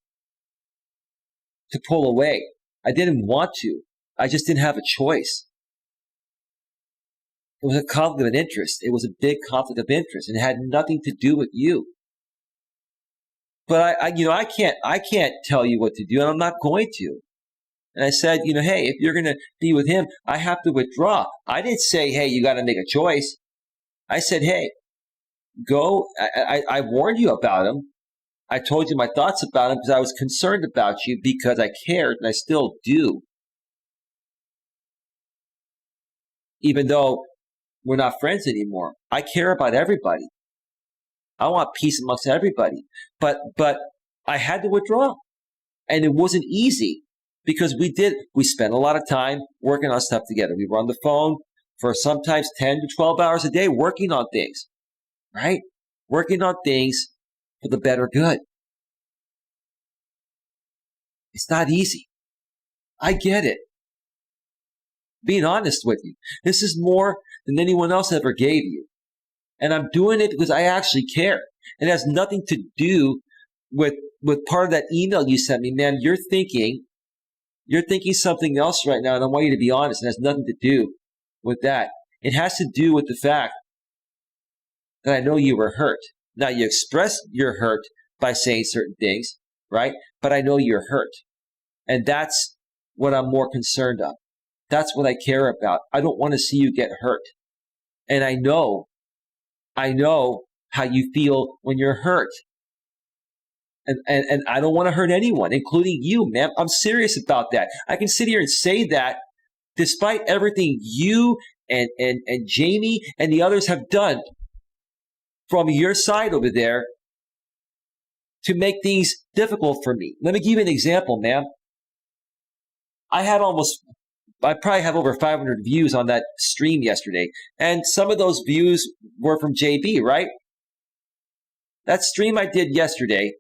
to pull away. I didn't want to. I just didn't have a choice. It was a conflict of interest. It was a big conflict of interest, and it had nothing to do with you. But I can't tell you what to do, and I'm not going to. And I said, hey, if you're going to be with him, I have to withdraw. I didn't say, hey, you got to make a choice. I said, hey, go. I warned you about him. I told you my thoughts about him because I was concerned about you, because I cared, and I still do. Even though we're not friends anymore, I care about everybody. I want peace amongst everybody. But I had to withdraw. And it wasn't easy, because we spent a lot of time working on stuff together. We were on the phone for sometimes 10 to 12 hours a day working on things, right? Working on things for the better good. It's not easy. I get it. Being honest with you, this is more than anyone else ever gave you. And I'm doing it because I actually care. It has nothing to do with part of that email you sent me. Man, you're thinking something else right now, and I want you to be honest. It has nothing to do with that. It has to do with the fact that I know you were hurt. Now, you expressed your hurt by saying certain things, right? But I know you're hurt. And that's what I'm more concerned of. That's what I care about. I don't want to see you get hurt. And I know how you feel when you're hurt. And I don't want to hurt anyone, including you, man. I'm serious about that. I can sit here and say that despite everything you and Jamie and the others have done from your side over there to make things difficult for me. Let me give you an example, man. I probably have over 500 views on that stream yesterday. And some of those views were from JB, right? That stream I did yesterday,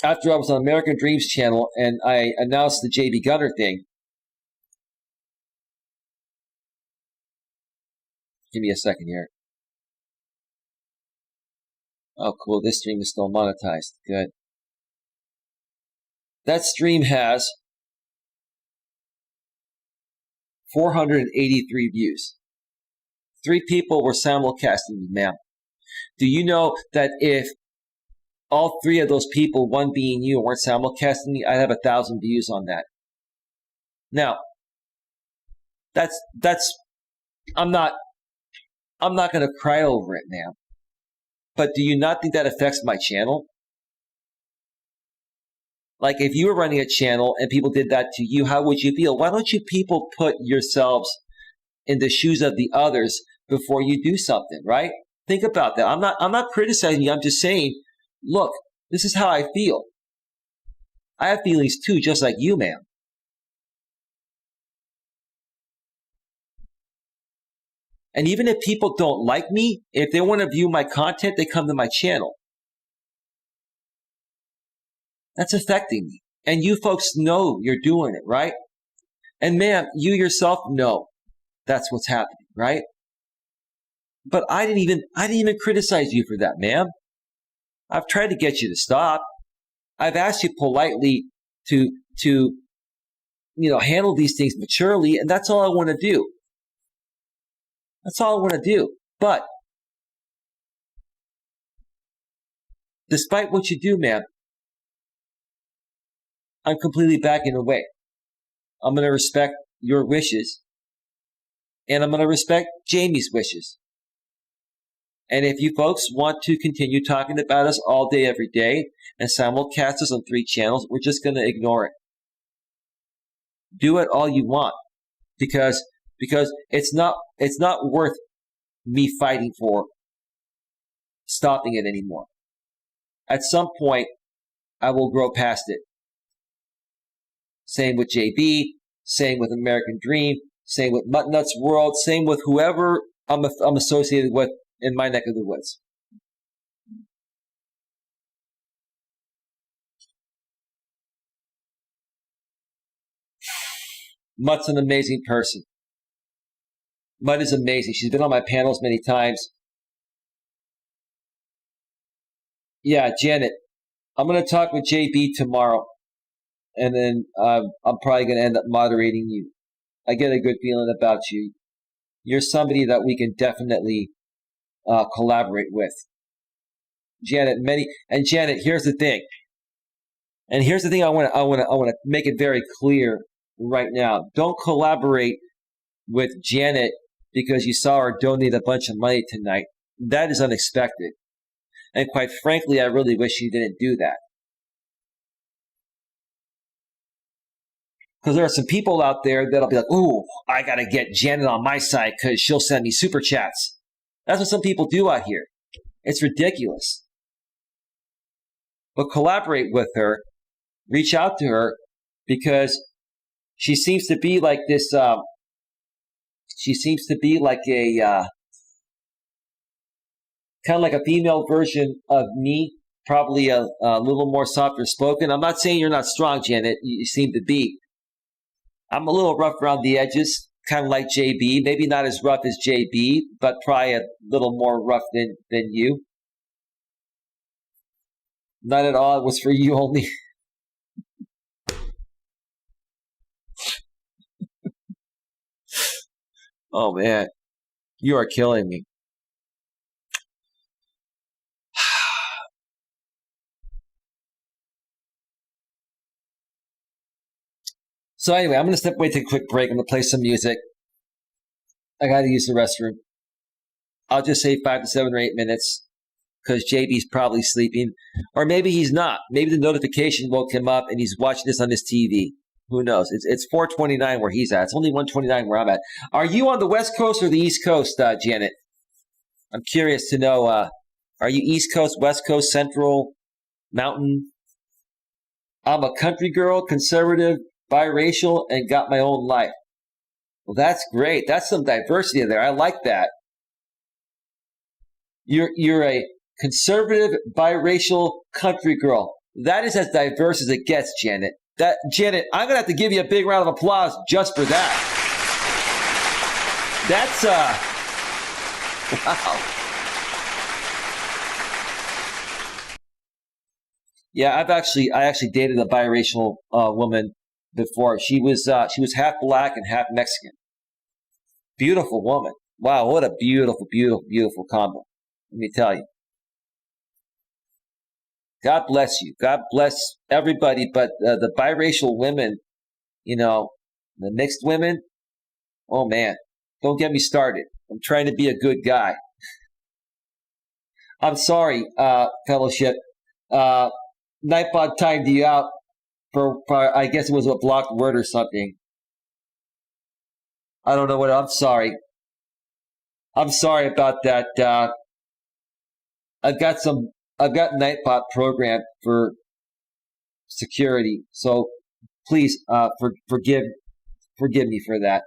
after I was on American Dreams channel and I announced the JB Gunner thing. Give me a second here. Oh, cool. This stream is still monetized. Good. That stream has 483 views. 3 people were simulcasting me, ma'am. Do you know that if all 3 of those people, one being you, weren't simulcasting me, I'd have 1,000 views on that? Now, I'm not going to cry over it, ma'am. But do you not think that affects my channel? Like, if you were running a channel and people did that to you, how would you feel? Why don't you people put yourselves in the shoes of the others before you do something, right? Think about that. I'm not criticizing you. I'm just saying, look, this is how I feel. I have feelings too, just like you, ma'am. And even if people don't like me, if they want to view my content, they come to my channel. That's affecting me. And you folks know you're doing it, right? And ma'am, you yourself know that's what's happening, right? But I didn't even criticize you for that, ma'am. I've tried to get you to stop. I've asked you politely to handle these things maturely, and that's all I want to do. That's all I want to do. But despite what you do, man, I'm completely backing away. I'm going to respect your wishes, and I'm going to respect Jamie's wishes. And if you folks want to continue talking about us all day, every day, and simulcast us on 3 channels, we're just going to ignore it. Do it all you want, because it's not worth me fighting for stopping it anymore. At some point, I will grow past it. Same with JB, same with American Dream, same with Mutt Nuts World, same with whoever I'm associated with in my neck of the woods. Mutt's an amazing person. Mutt is amazing. She's been on my panels many times. Yeah, Janet, I'm going to talk with JB tomorrow, and then I'm probably going to end up moderating you. I get a good feeling about you. You're somebody that we can definitely collaborate with. Janet, here's the thing. And here's the thing I want to make it very clear right now. Don't collaborate with Janet because you saw her donate a bunch of money tonight. That is unexpected. And quite frankly, I really wish you didn't do that. Because there are some people out there that'll be like, ooh, I got to get Janet on my side because she'll send me super chats. That's what some people do out here. It's ridiculous. But collaborate with her. Reach out to her because she seems to be like this. She seems to be like a kind of like a female version of me, probably a little more softer spoken. I'm not saying you're not strong, Janet. You seem to be. I'm a little rough around the edges, kind of like JB. Maybe not as rough as JB, but probably a little more rough than you. Not at all. It was for you only. Oh, man. You are killing me. So anyway, I'm going to step away, take a quick break. I'm going to play some music. I got to use the restroom. I'll just say 5 to 7 or 8 minutes because JB's probably sleeping. Or maybe he's not. Maybe the notification woke him up and he's watching this on his TV. Who knows? It's 4:29 where he's at. It's only 1:29 where I'm at. Are you on the West Coast or the East Coast, Janet? I'm curious to know, are you East Coast, West Coast, Central, Mountain? I'm a country girl, conservative, biracial, and got my own life. Well, that's great. That's some diversity in there. I like that. You're a conservative, biracial country girl. That is as diverse as it gets, Janet. Janet, I'm gonna have to give you a big round of applause just for that. That's wow. Yeah, I actually dated a biracial woman before. She was half black and half Mexican. Beautiful woman. Wow, what a beautiful, beautiful, beautiful combo. Let me tell you. God bless you. God bless everybody, but the biracial women, the mixed women, oh man, don't get me started. I'm trying to be a good guy. I'm sorry, fellowship. Nightbot timed you out for I guess it was a blocked word or something. I don't know what. I'm sorry. I'm sorry about that. I've got Nightbot programmed for security, so please forgive me for that.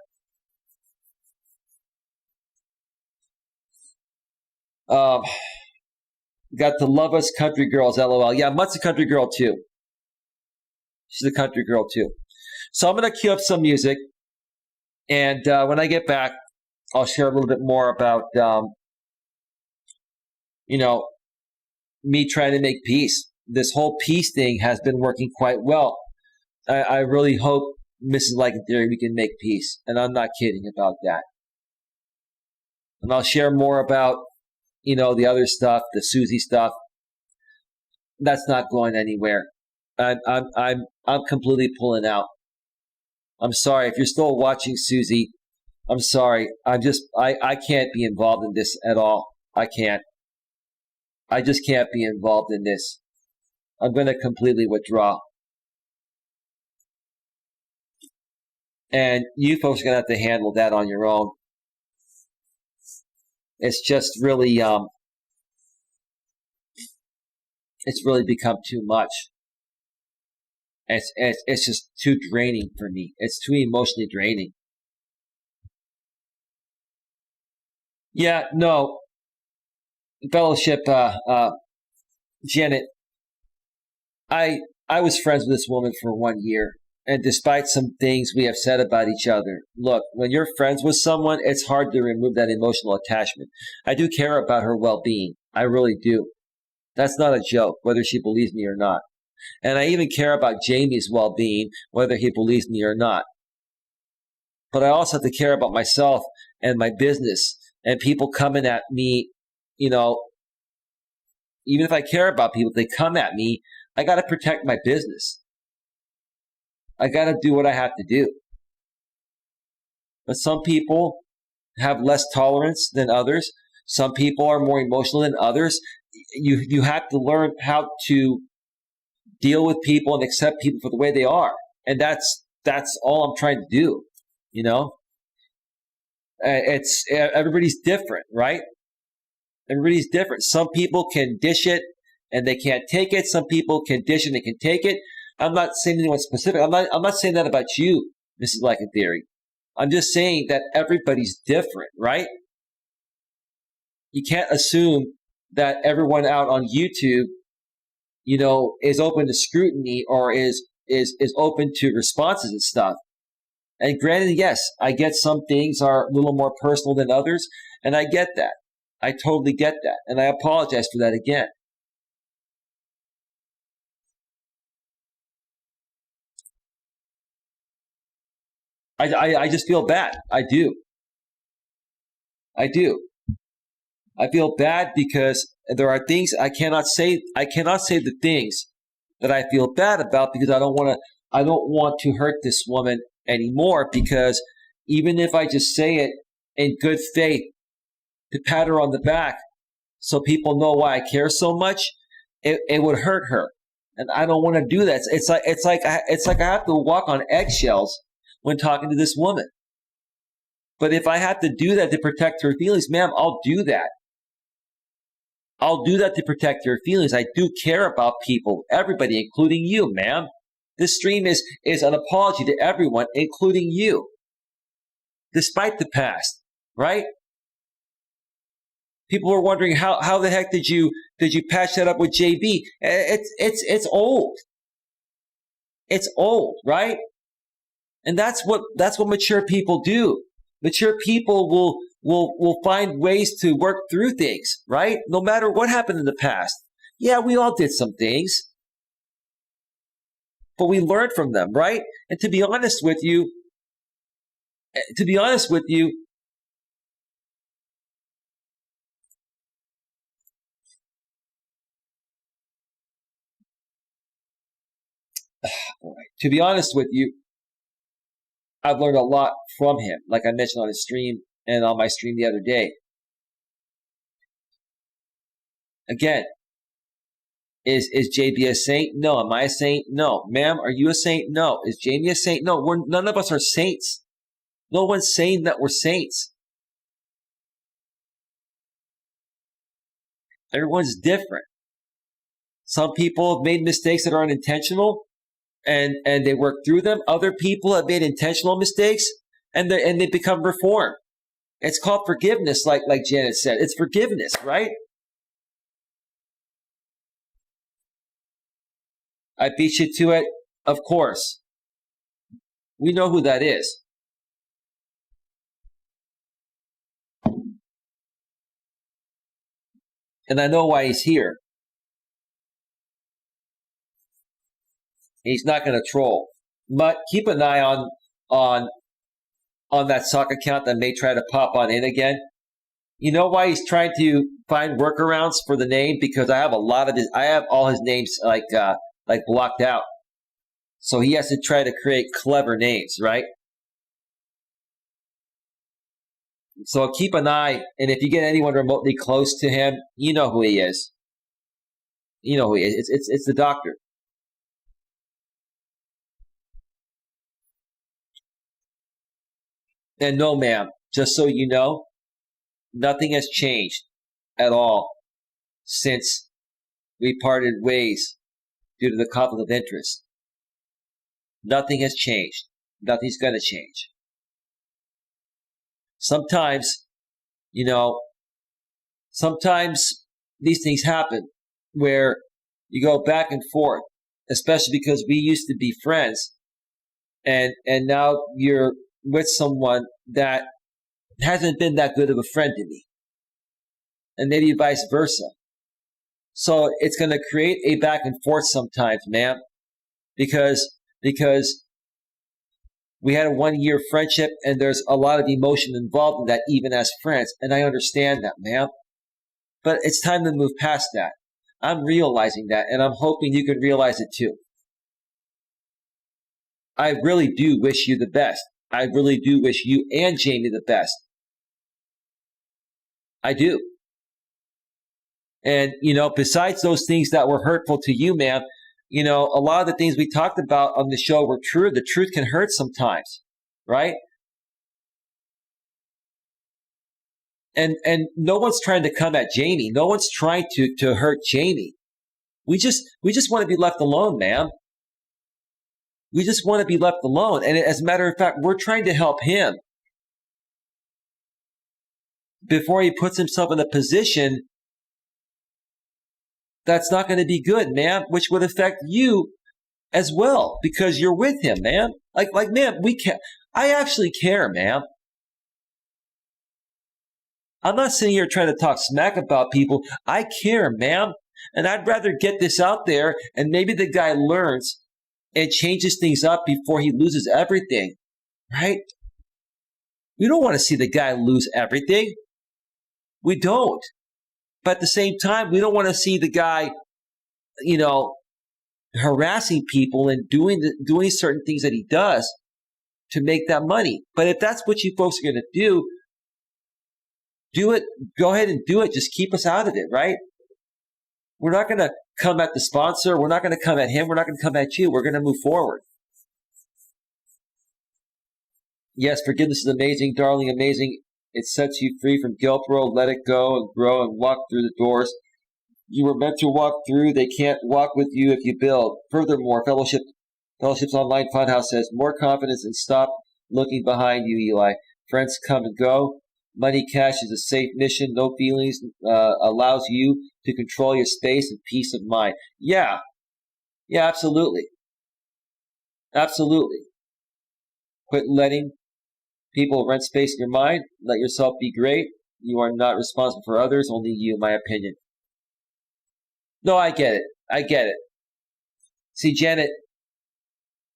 Got to love us country girls, LOL. Yeah, Mutt's a country girl too. She's a country girl too. So I'm gonna cue up some music, and when I get back, I'll share a little bit more about me trying to make peace. This whole peace thing has been working quite well. I really hope Mrs. Like in Theory, we can make peace. And I'm not kidding about that. And I'll share more about, the other stuff, the Susie stuff. That's not going anywhere. I'm completely pulling out. I'm sorry if you're still watching Susie. I'm sorry. I can't be involved in this at all. I can't. I just can't be involved in this. I'm going to completely withdraw. And you folks are going to have to handle that on your own. It's just really, it's really become too much. It's just too draining for me. It's too emotionally draining. Yeah, no. Fellowship, Janet, I was friends with this woman for 1 year. And despite some things we have said about each other, look, when you're friends with someone, it's hard to remove that emotional attachment. I do care about her well-being. I really do. That's not a joke, whether she believes me or not. And I even care about Jamie's well-being, whether he believes me or not. But I also have to care about myself and my business and people coming at me, even if I care about people, if they come at me, I got to protect my business. I got to do what I have to do. But some people have less tolerance than others. Some people are more emotional than others. You have to learn how to deal with people and accept people for the way they are. And that's all I'm trying to do, It's everybody's different, right? Everybody's different. Some people can dish it and they can't take it. Some people can dish and they can take it. I'm not saying anyone specific. I'm not saying that about you, Mrs. Like in Theory. I'm just saying that everybody's different, right? You can't assume that everyone out on YouTube, is open to scrutiny or is open to responses and stuff. And granted, yes, I get some things are a little more personal than others, and I get that. I totally get that, and I apologize for that again. I just feel bad. I do. I do. I feel bad because there are things I cannot say. I cannot say the things that I feel bad about because I don't want to hurt this woman anymore, because even if I just say it in good faith to pat her on the back so people know why I care so much, it would hurt her. And I don't want to do that. It's like I have to walk on eggshells when talking to this woman. But if I have to do that to protect her feelings, ma'am, I'll do that. I'll do that to protect her feelings. I do care about people, everybody, including you, ma'am. This stream is an apology to everyone, including you, despite the past, right? People were wondering how the heck did you patch that up with JB? It's old. It's old, right? And that's what mature people do. Mature people will find ways to work through things, right? No matter what happened in the past. Yeah, we all did some things, but we learned from them, right? And to be honest with you, I've learned a lot from him, like I mentioned on his stream and on my stream the other day. Again, is JB a saint? No. Am I a saint? No. Ma'am, are you a saint? No. Is Jamie a saint? No. None of us are saints. No one's saying that we're saints. Everyone's different. Some people have made mistakes that are unintentional, and they work through them. Other people have made intentional mistakes, and they become reformed. It's called forgiveness, like Janet said. It's forgiveness, right? I beat you to it, of course. We know who that is. And I know why he's here. He's not going to troll. But keep an eye on on that sock account that may try to pop on in again. You know why he's trying to find workarounds for the name? Because I have all his names like blocked out. So he has to try to create clever names, right? So keep an eye, and if you get anyone remotely close to him, you know who he is. You know who he is. It's the doctor. And no, ma'am, just so you know, nothing has changed at all since we parted ways due to the conflict of interest. Nothing has changed. Nothing's going to change. Sometimes, you know, sometimes these things happen where you go back and forth, especially because we used to be friends, and now you're with someone that hasn't been that good of a friend to me, and maybe vice versa. So it's going to create a back and forth sometimes, ma'am, because we had a 1 year friendship, and there's a lot of emotion involved in that, even as friends, and I understand that, ma'am. But it's time to move past that. I'm realizing that, and I'm hoping you can realize it too. I really do wish you the best. I really do wish you and Jamie the best. I do. And, besides those things that were hurtful to you, ma'am, a lot of the things we talked about on the show were true. The truth can hurt sometimes, right? And no one's trying to come at Jamie. No one's trying to hurt Jamie. We just want to be left alone, ma'am. We just want to be left alone. And as a matter of fact, we're trying to help him before he puts himself in a position that's not going to be good, ma'am, which would affect you as well because you're with him, ma'am. Like, ma'am, I actually care, ma'am. I'm not sitting here trying to talk smack about people. I care, ma'am. And I'd rather get this out there and maybe the guy learns and changes things up before he loses everything, right? We don't want to see the guy lose everything. We don't. But at the same time, we don't want to see the guy, harassing people and doing certain things that he does to make that money. But if that's what you folks are going to do it. Go ahead and do it. Just keep us out of it, right? We're not going to come at the sponsor. We're not going to come at him. We're not going to come at you. We're going to move forward. Yes, forgiveness is amazing, darling, amazing. It sets you free from guilt, bro. Let it go and grow and walk through the doors you were meant to walk through. They can't walk with you if you build. Furthermore, Fellowship's Online Funhouse says, more confidence and stop looking behind you, Eli. Friends come and go. Money Cash is a safe mission. No feelings allows you to control your space and peace of mind. Yeah, absolutely. Absolutely. Quit letting people rent space in your mind. Let yourself be great. You are not responsible for others, only you, in my opinion. No, I get it. See, Janet,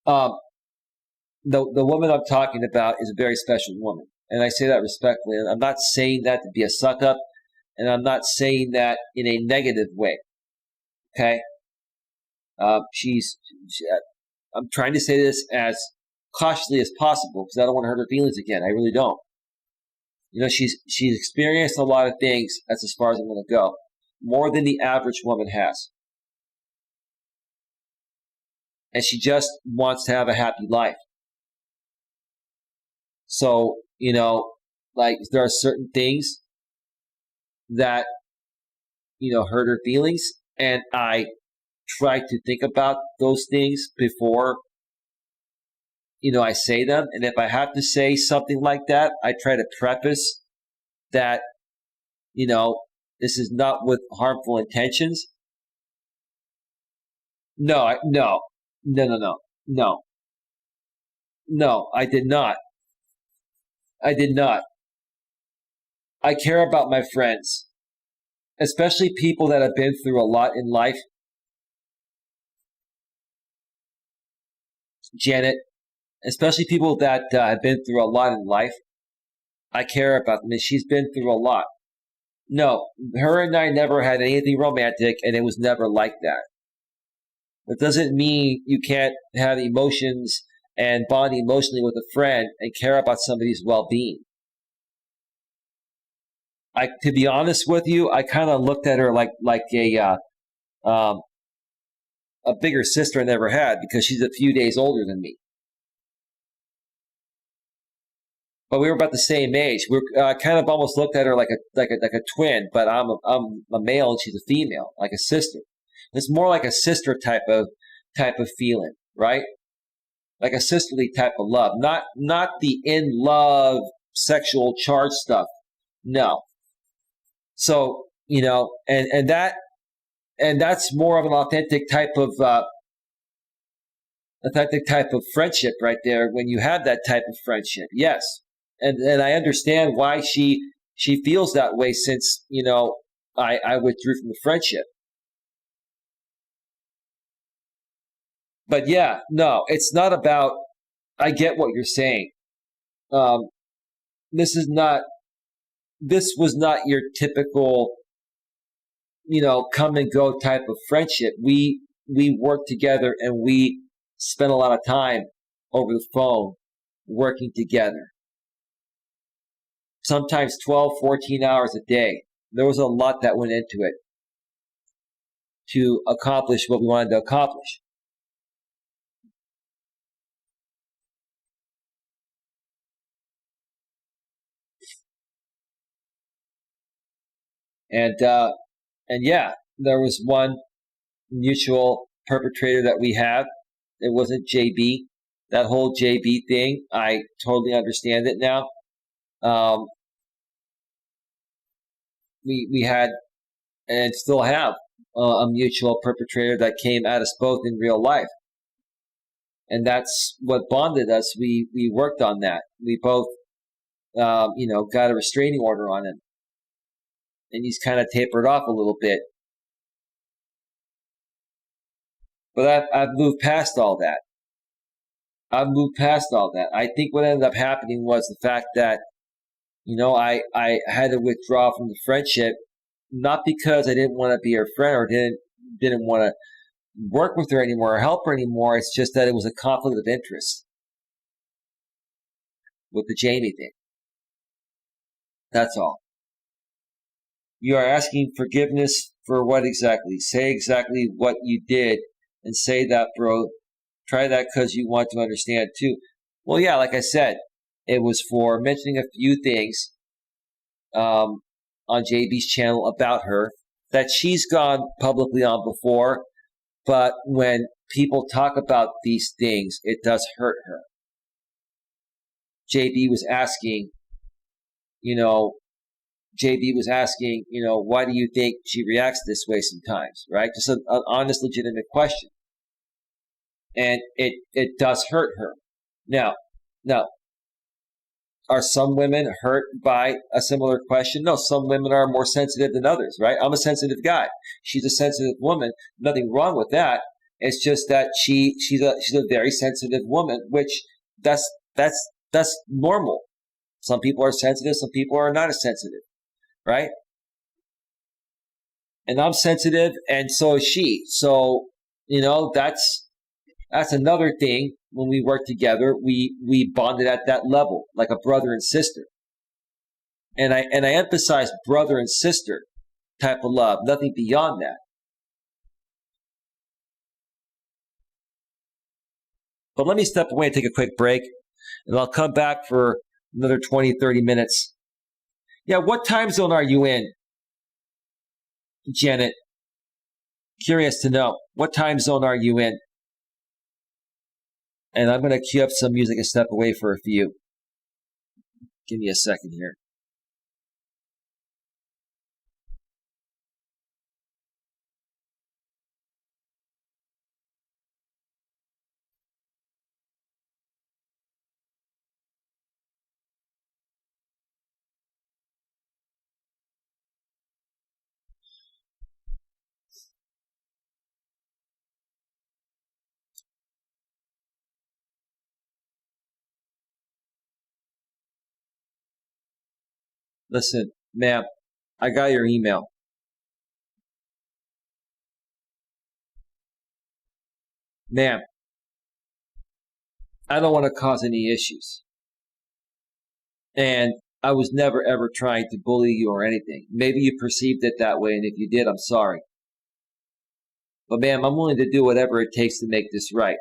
the woman I'm talking about is a very special woman. And I say that respectfully. I'm not saying that to be a suck up, and I'm not saying that in a negative way. Okay? I'm trying to say this as cautiously as possible because I don't want to hurt her feelings again. I really don't. She's experienced a lot of things. That's as far as I'm going to go. More than the average woman has. And she just wants to have a happy life. So, there are certain things that, hurt her feelings. And I try to think about those things before, I say them. And if I have to say something like that, I try to preface that, this is not with harmful intentions. No, I did not. I care about my friends, especially people that have been through a lot in life. Janet, especially people that have been through a lot in life. I care about them, and she's been through a lot. No, her and I never had anything romantic, and it was never like that. That doesn't mean you can't have emotions and bond emotionally with a friend and care about somebody's well-being. To be honest with you, I kind of looked at her like um, a bigger sister I never had because she's a few days older than me. But we were about the same age. We kind of almost looked at her like a twin, but I'm a male and she's a female, like a sister. It's more like a sister type of feeling, right? Like a sisterly type of love, not the in love sexual charge stuff. No. So and that's more of an authentic type of friendship right there when you have that type of friendship. Yes. And I understand why she feels that way since, I withdrew from the friendship. But yeah, no, it's not about I get what you're saying. Um, this is not this was not your typical, come and go type of friendship. We worked together and we spent a lot of time over the phone working together. Sometimes 12, 14 hours a day. There was a lot that went into it to accomplish what we wanted to accomplish. And and yeah, there was one mutual perpetrator that we have. It wasn't JB. That whole JB thing, I totally understand it now. Um, we had and still have a mutual perpetrator that came at us both in real life, and that's what bonded us. We worked on that. We both, got a restraining order on him, and he's kind of tapered off a little bit. But I've moved past all that. I've moved past all that. I think what ended up happening was the fact that, I had to withdraw from the friendship, not because I didn't want to be her friend or didn't want to work with her anymore or help her anymore. It's just that it was a conflict of interest with the Jamie thing. That's all. You are asking forgiveness for what exactly? Say exactly what you did and say that, bro. Try that because you want to understand too. Well, yeah, like I said, it was for mentioning a few things on JB's channel about her that she's gone publicly on before. But when people talk about these things, it does hurt her. JB was asking, you know, JB was asking, why do you think she reacts this way sometimes, right? Just an honest, legitimate question. And it does hurt her. Now, are some women hurt by a similar question? No, some women are more sensitive than others, right? I'm a sensitive guy. She's a sensitive woman. Nothing wrong with that. It's just that she's a very sensitive woman, which that's normal. Some people are sensitive, some people are not as sensitive, right? And I'm sensitive, and so is she. So, that's another thing. When we worked together, we bonded at that level, like a brother and sister. And I emphasize brother and sister type of love, nothing beyond that. But let me step away and take a quick break, and I'll come back for another 20, 30 minutes. Yeah, what time zone are you in, Janet? Curious to know. What time zone are you in? And I'm going to cue up some music and step away for a few. Give me a second here. Listen, ma'am, I got your email. Ma'am, I don't want to cause any issues. And I was never, ever trying to bully you or anything. Maybe you perceived it that way, and if you did, I'm sorry. But ma'am, I'm willing to do whatever it takes to make this right.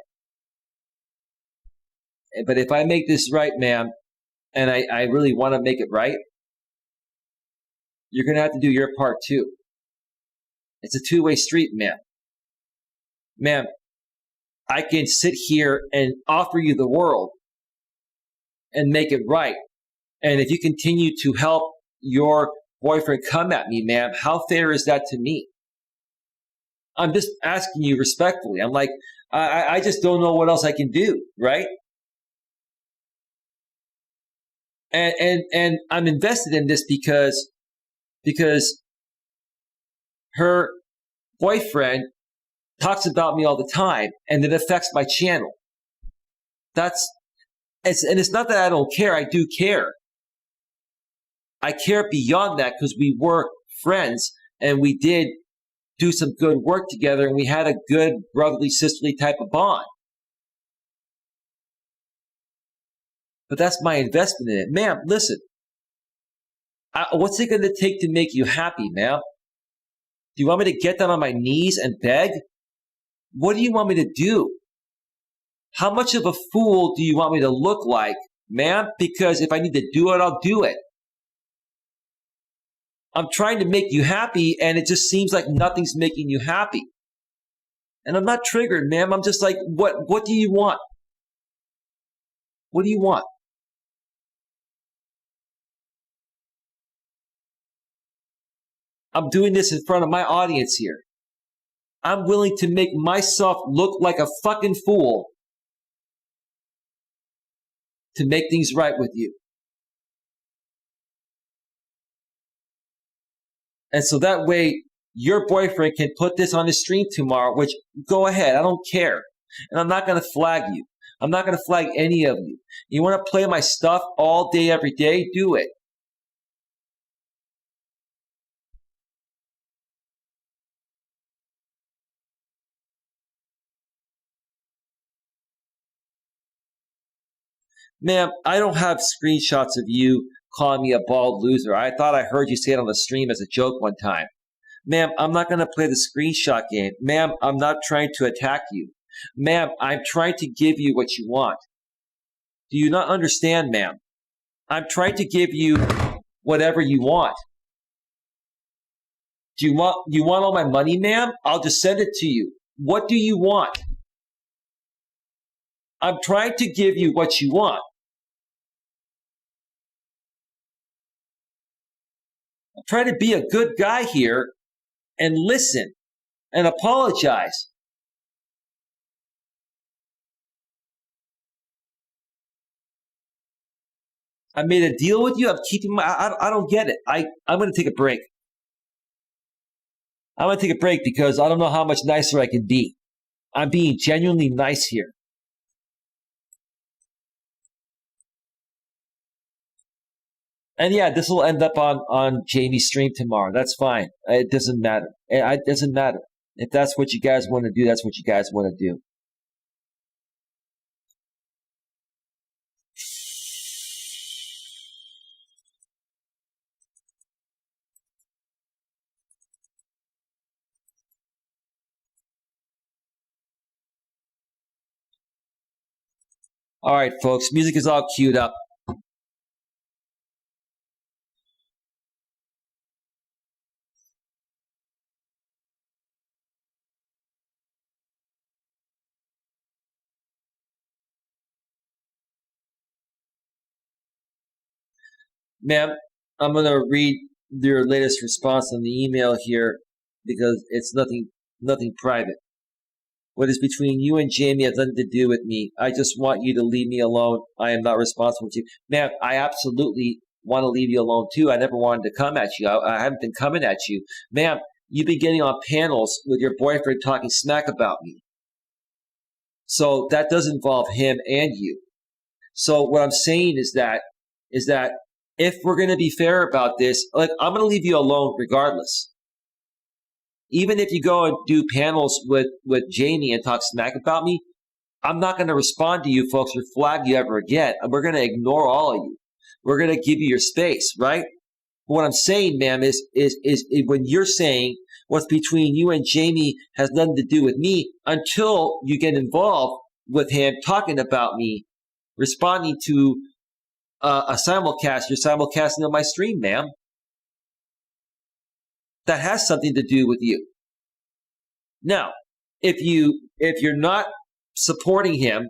But if I make this right, ma'am, and I really want to make it right, you're going to have to do your part too. It's a two-way street, ma'am. Ma'am, I can sit here and offer you the world and make it right. And if you continue to help your boyfriend come at me, ma'am, how fair is that to me? I'm just asking you respectfully. I'm like, I just don't know what else I can do, right? And I'm invested in this because her boyfriend talks about me all the time, and it affects my channel. And it's not that I don't care. I do care. I care beyond that because we were friends and we did do some good work together and we had a good brotherly, sisterly type of bond. But that's my investment in it. Ma'am, listen. What's it going to take to make you happy, ma'am? Do you want me to get down on my knees and beg? What do you want me to do? How much of a fool do you want me to look like, ma'am? Because if I need to do it, I'll do it. I'm trying to make you happy, and it just seems like nothing's making you happy. And I'm not triggered, ma'am. I'm just like, what do you want? What do you want? I'm doing this in front of my audience here. I'm willing to make myself look like a fucking fool to make things right with you. And so that way, your boyfriend can put this on his stream tomorrow, which, go ahead, I don't care. And I'm not going to flag you. I'm not going to flag any of you. You want to play my stuff all day, every day? Do it. Ma'am, I don't have screenshots of you calling me a bald loser. I thought I heard you say it on the stream as a joke one time. Ma'am, I'm not going to play the screenshot game. Ma'am, I'm not trying to attack you. Ma'am, I'm trying to give you what you want. Do you not understand, ma'am? I'm trying to give you whatever you want. Do you want all my money, ma'am? I'll just send it to you. What do you want? I'm trying to give you what you want. I'm trying to be a good guy here and listen and apologize. I made a deal with you. I'm keeping I don't get it. I'm going to take a break. I'm going to take a break because I don't know how much nicer I can be. I'm being genuinely nice here. And yeah, this will end up on Jamie's stream tomorrow. That's fine. It doesn't matter. It doesn't matter. If that's what you guys want to do, that's what you guys want to do. All right, folks. Music is all queued up. Ma'am, I'm going to read your latest response on the email here because it's nothing private. What is between you and Jamie has nothing to do with me. I just want you to leave me alone. I am not responsible to you. Ma'am, I absolutely want to leave you alone too. I never wanted to come at you. I haven't been coming at you. Ma'am, you've been getting on panels with your boyfriend talking smack about me. So that does involve him and you. So what I'm saying is that if we're going to be fair about this, like, I'm going to leave you alone regardless. Even if you go and do panels with Jamie and talk smack about me, I'm not going to respond to you folks or flag you ever again. And we're going to ignore all of you. We're going to give you your space, right? What I'm saying, ma'am, is when you're saying what's between you and Jamie has nothing to do with me until you get involved with him talking about me, responding to a simulcast. You're simulcasting on my stream, ma'am. That has something to do with you. Now, if you're not supporting him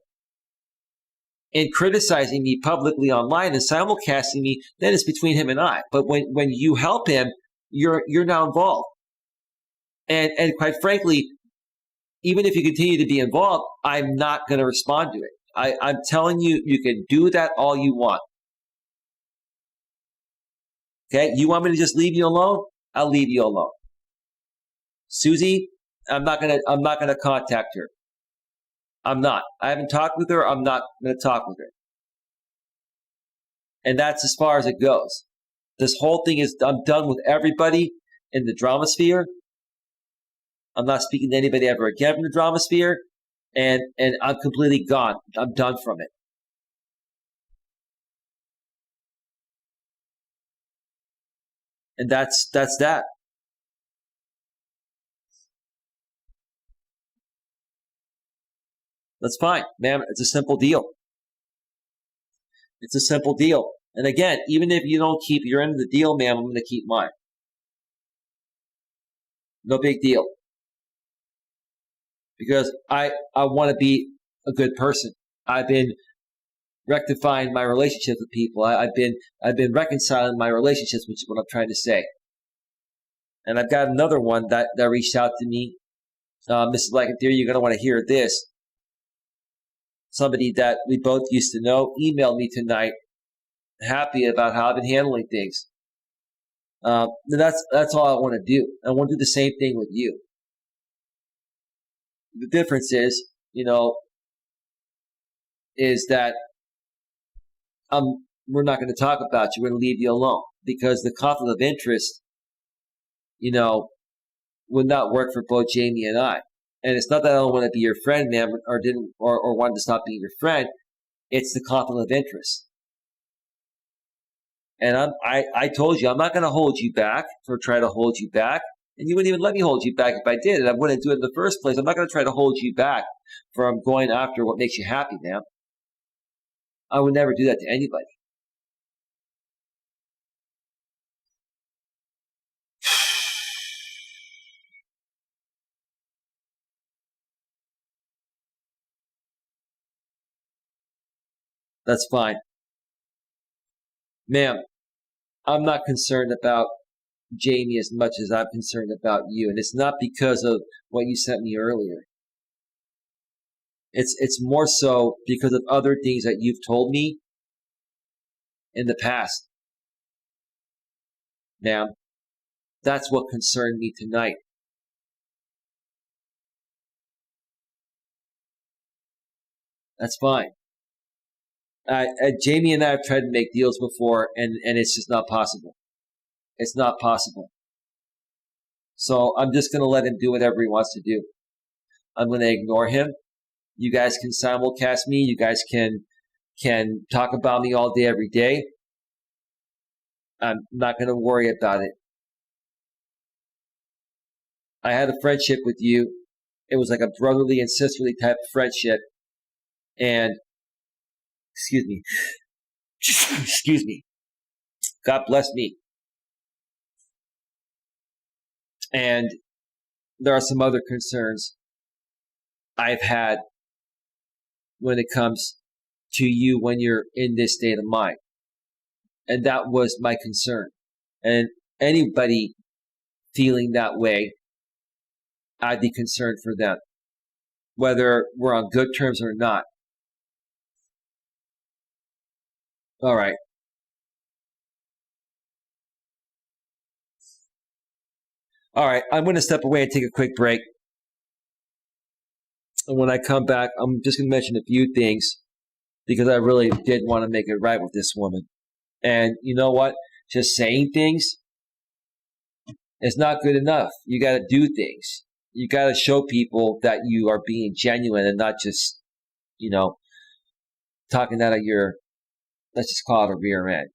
and criticizing me publicly online and simulcasting me, then it's between him and I. But when you help him, you're now involved. And quite frankly, even if you continue to be involved, I'm not going to respond to it. I'm telling you, you can do that all you want. Okay? You want me to just leave you alone? I'll leave you alone. Susie, I'm not gonna contact her. I'm not. I haven't talked with her. I'm not going to talk with her. And that's as far as it goes. This whole thing is, I'm done with everybody in the drama sphere. I'm not speaking to anybody ever again from the drama sphere. And I'm completely gone. I'm done from it. And that's that. That's fine, ma'am. It's a simple deal. It's a simple deal. And again, even if you don't keep your end of the deal, ma'am, I'm going to keep mine. No big deal. Because I want to be a good person. I've been rectifying my relationships with people. I've been reconciling my relationships, which is what I'm trying to say. And I've got another one that reached out to me. Mrs. Lycanthera, you're going to want to hear this. Somebody that we both used to know emailed me tonight, happy about how I've been handling things. That's all I want to do. I want to do the same thing with you. The difference is, is that we're not going to talk about you. We're going to leave you alone because the conflict of interest, would not work for both Jamie and I. And it's not that I don't want to be your friend, ma'am, or wanted to stop being your friend. It's the conflict of interest. And I told you, I'm not going to hold you back or try to hold you back. And you wouldn't even let me hold you back if I did. And I wouldn't do it in the first place. I'm not going to try to hold you back from going after what makes you happy, ma'am. I would never do that to anybody. That's fine. Ma'am, I'm not concerned about Jamie as much as I'm concerned about you. And it's not because of what you sent me earlier. It's more so because of other things that you've told me in the past. Ma'am, that's what concerned me tonight. That's fine. Jamie and I have tried to make deals before, and it's just not possible. It's not possible. So I'm just going to let him do whatever he wants to do. I'm going to ignore him. You guys can simulcast me. You guys can talk about me all day, every day. I'm not going to worry about it. I had a friendship with you. It was like a brotherly and sisterly type of friendship. And, excuse me. God bless me. And there are some other concerns I've had when it comes to you when you're in this state of mind. And that was my concern. And anybody feeling that way, I'd be concerned for them, whether we're on good terms or not. All right. All right, I'm going to step away and take a quick break. And when I come back, I'm just going to mention a few things because I really did want to make it right with this woman. And you know what? Just saying things is not good enough. You got to do things. You got to show people that you are being genuine and not just, talking out of your, let's just call it a rear end.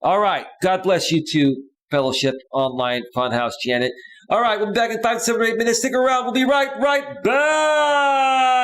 All right. God bless you too, Fellowship Online Funhouse, Janet. All right. We'll be back in 5, 7, or 8 minutes. Stick around. We'll be right back.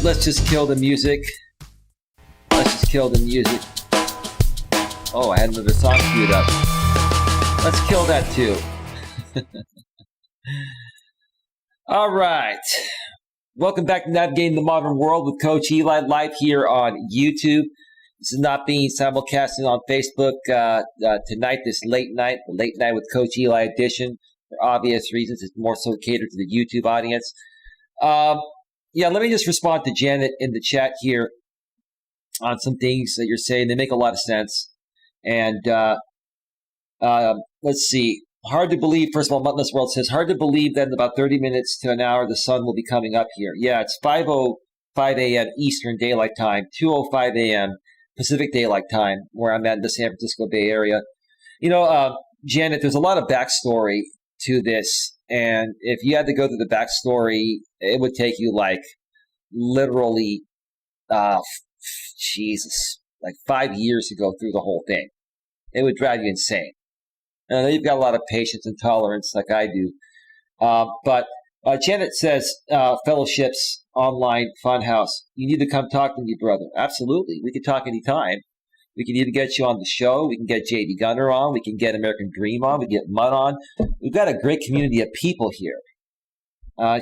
let's just kill the music. Let's just kill the music. Oh, I had another song queued up. Let's kill that too. All right. Welcome back to Navigating the Modern World with Coach Eli, live here on YouTube. This is not being simulcasted on Facebook tonight, this late night with Coach Eli edition. For obvious reasons, it's more so catered to the YouTube audience. Let me just respond to Janet in the chat here on some things that you're saying. They make a lot of sense. And let's see. Hard to believe, first of all, Muttless World says, hard to believe that in about 30 minutes to an hour, the sun will be coming up here. Yeah, it's 5:05 a.m. Eastern Daylight Time, 2:05 a.m. Pacific Daylight Time, where I'm at in the San Francisco Bay Area. You know, Janet, there's a lot of backstory to this. And if you had to go through the backstory, it would take you like literally, Jesus, like 5 years to go through the whole thing. It would drive you insane. I know you've got a lot of patience and tolerance like I do. But Janet says, fellowships, online, funhouse. You need to come talk to me, brother. Absolutely. We can talk anytime. We can either get you on the show. We can get JD Gunner on. We can get American Dream on. We can get Mutt on. We've got a great community of people here.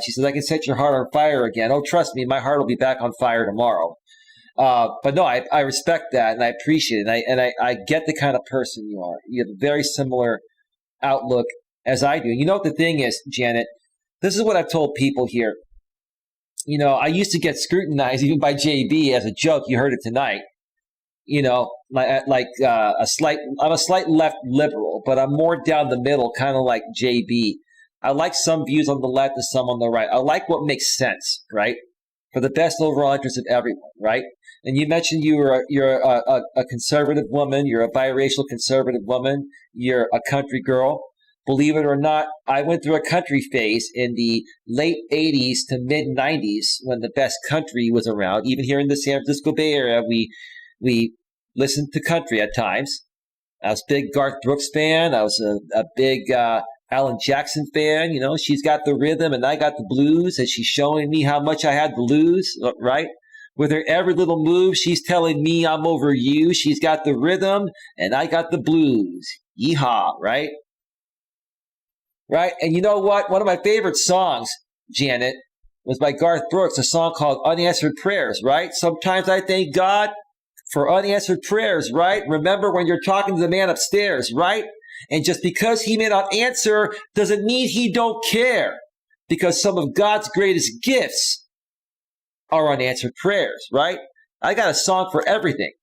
She says, I can set your heart on fire again. Oh, trust me, my heart will be back on fire tomorrow. But no, I respect that and I appreciate it. And I get the kind of person you are. You have a very similar outlook as I do. You know what the thing is, Janet? This is what I've told people here. You know, I used to get scrutinized even by JB as a joke. You heard it tonight. You know, I'm a slight left liberal, but I'm more down the middle, kind of like JB. I like some views on the left and some on the right. I like what makes sense, right? For the best overall interest of everyone, right? And you mentioned you're a conservative woman. You're a biracial conservative woman. You're a country girl. Believe it or not, I went through a country phase in the late 80s to mid 90s when the best country was around. Even here in the San Francisco Bay Area, we listened to country at times. I was a big Garth Brooks fan. I was a big Alan Jackson fan. You know, she's got the rhythm and I got the blues, and she's showing me how much I had to lose, right? With her every little move, she's telling me I'm over you. She's got the rhythm and I got the blues. Yeehaw, right? Right? And you know what? One of my favorite songs, Janet, was by Garth Brooks, a song called Unanswered Prayers, right? Sometimes I thank God for unanswered prayers, right? Remember when you're talking to the man upstairs, right? And just because he may not answer doesn't mean he don't care, because some of God's greatest gifts are unanswered prayers, right? I got a song for everything.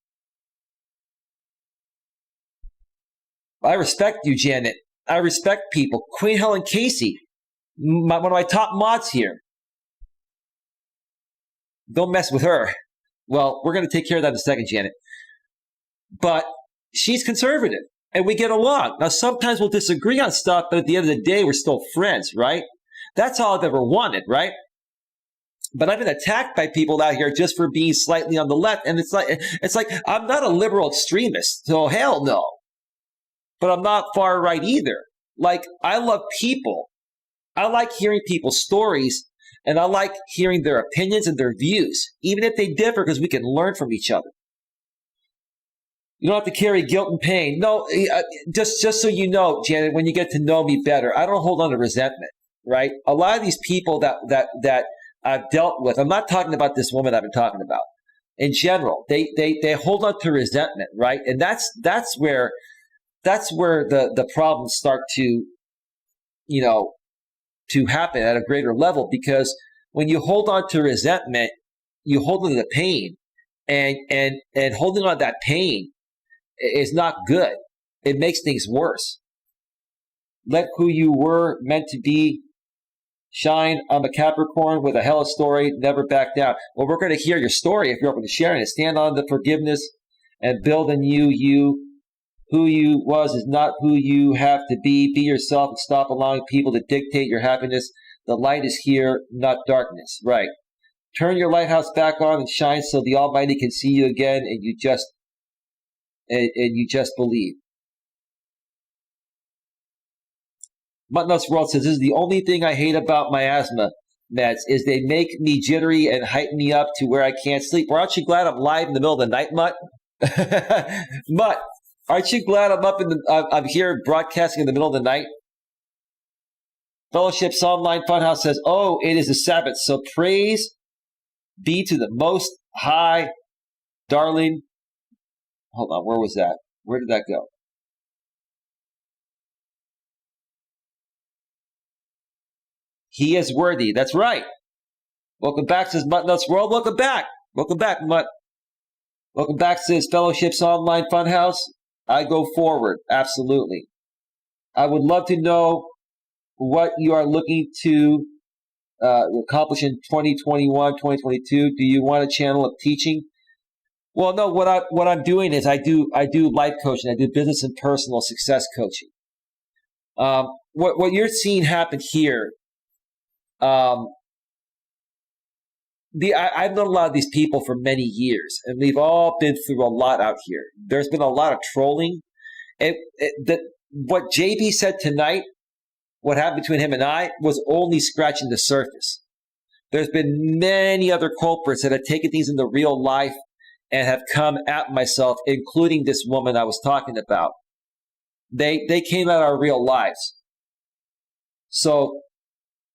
I respect you, Janet. I respect people. Queen Helen Casey, one of my top mods here. Don't mess with her. Well, we're going to take care of that in a second, Janet. But she's conservative, and we get along. Now, sometimes we'll disagree on stuff, but at the end of the day, we're still friends, right? That's all I've ever wanted, right? But I've been attacked by people out here just for being slightly on the left, and it's like I'm not a liberal extremist, so hell no. But I'm not far right either. Like, I love people. I like hearing people's stories, and I like hearing their opinions and their views, even if they differ, because we can learn from each other. You don't have to carry guilt and pain. No, just so you know, Janet, when you get to know me better, I don't hold on to resentment, right? A lot of these people that I've dealt with, I'm not talking about this woman I've been talking about. In general, they hold on to resentment, right? And that's where the problems start to, to happen at a greater level, because when you hold on to resentment, you hold on to the pain, and holding on to that pain is not good. It makes things worse. Let who you were meant to be shine. I'm a Capricorn with a hella story, never back down. Well, we're going to hear your story if you're open to sharing it. Stand on the forgiveness and build in you. Who you was is not who you have to be. Be yourself and stop allowing people to dictate your happiness. The light is here, not darkness. Right. Turn your lighthouse back on and shine so the Almighty can see you again, and you just believe. Mutton's World says, this is the only thing I hate about my asthma. meds is they make me jittery and hype me up to where I can't sleep. Well, aren't you glad I'm live in the middle of the night, Mutt? Mutt, aren't you glad I'm here broadcasting in the middle of the night? Fellowship's Online Funhouse says, oh, it is the Sabbath, so praise be to the Most High, darling. Hold on, where was that? Where did that go? He is worthy. That's right. Welcome back, says Mutt Nuts World. Welcome back. Welcome back, Mutt. Welcome back, says Fellowship's Online Funhouse. I go forward. Absolutely. I would love to know what you are looking to accomplish in 2021, 2022. Do you want a channel of teaching? Well, no. What I'm doing is I do life coaching. I do business and personal success coaching. What you're seeing happen here. I've known a lot of these people for many years, and we've all been through a lot out here. There's been a lot of trolling. What JB said tonight, what happened between him and I, was only scratching the surface. There's been many other culprits that have taken things into real life and have come at myself, including this woman I was talking about. They came at our real lives. So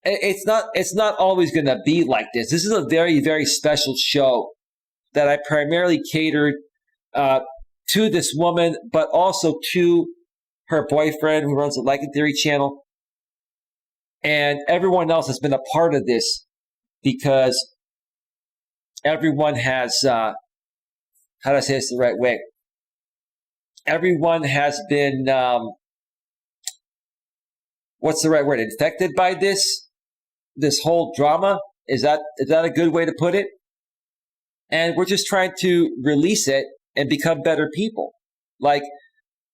it's not always going to be like this. This is a very, very special show that I primarily catered to this woman, but also to her boyfriend who runs the Like and Theory channel. And everyone else has been a part of this because everyone has, how do I say this the right way? Everyone has been, what's the right word? Infected by this whole drama. Is that a good way to put it? And we're just trying to release it and become better people. Like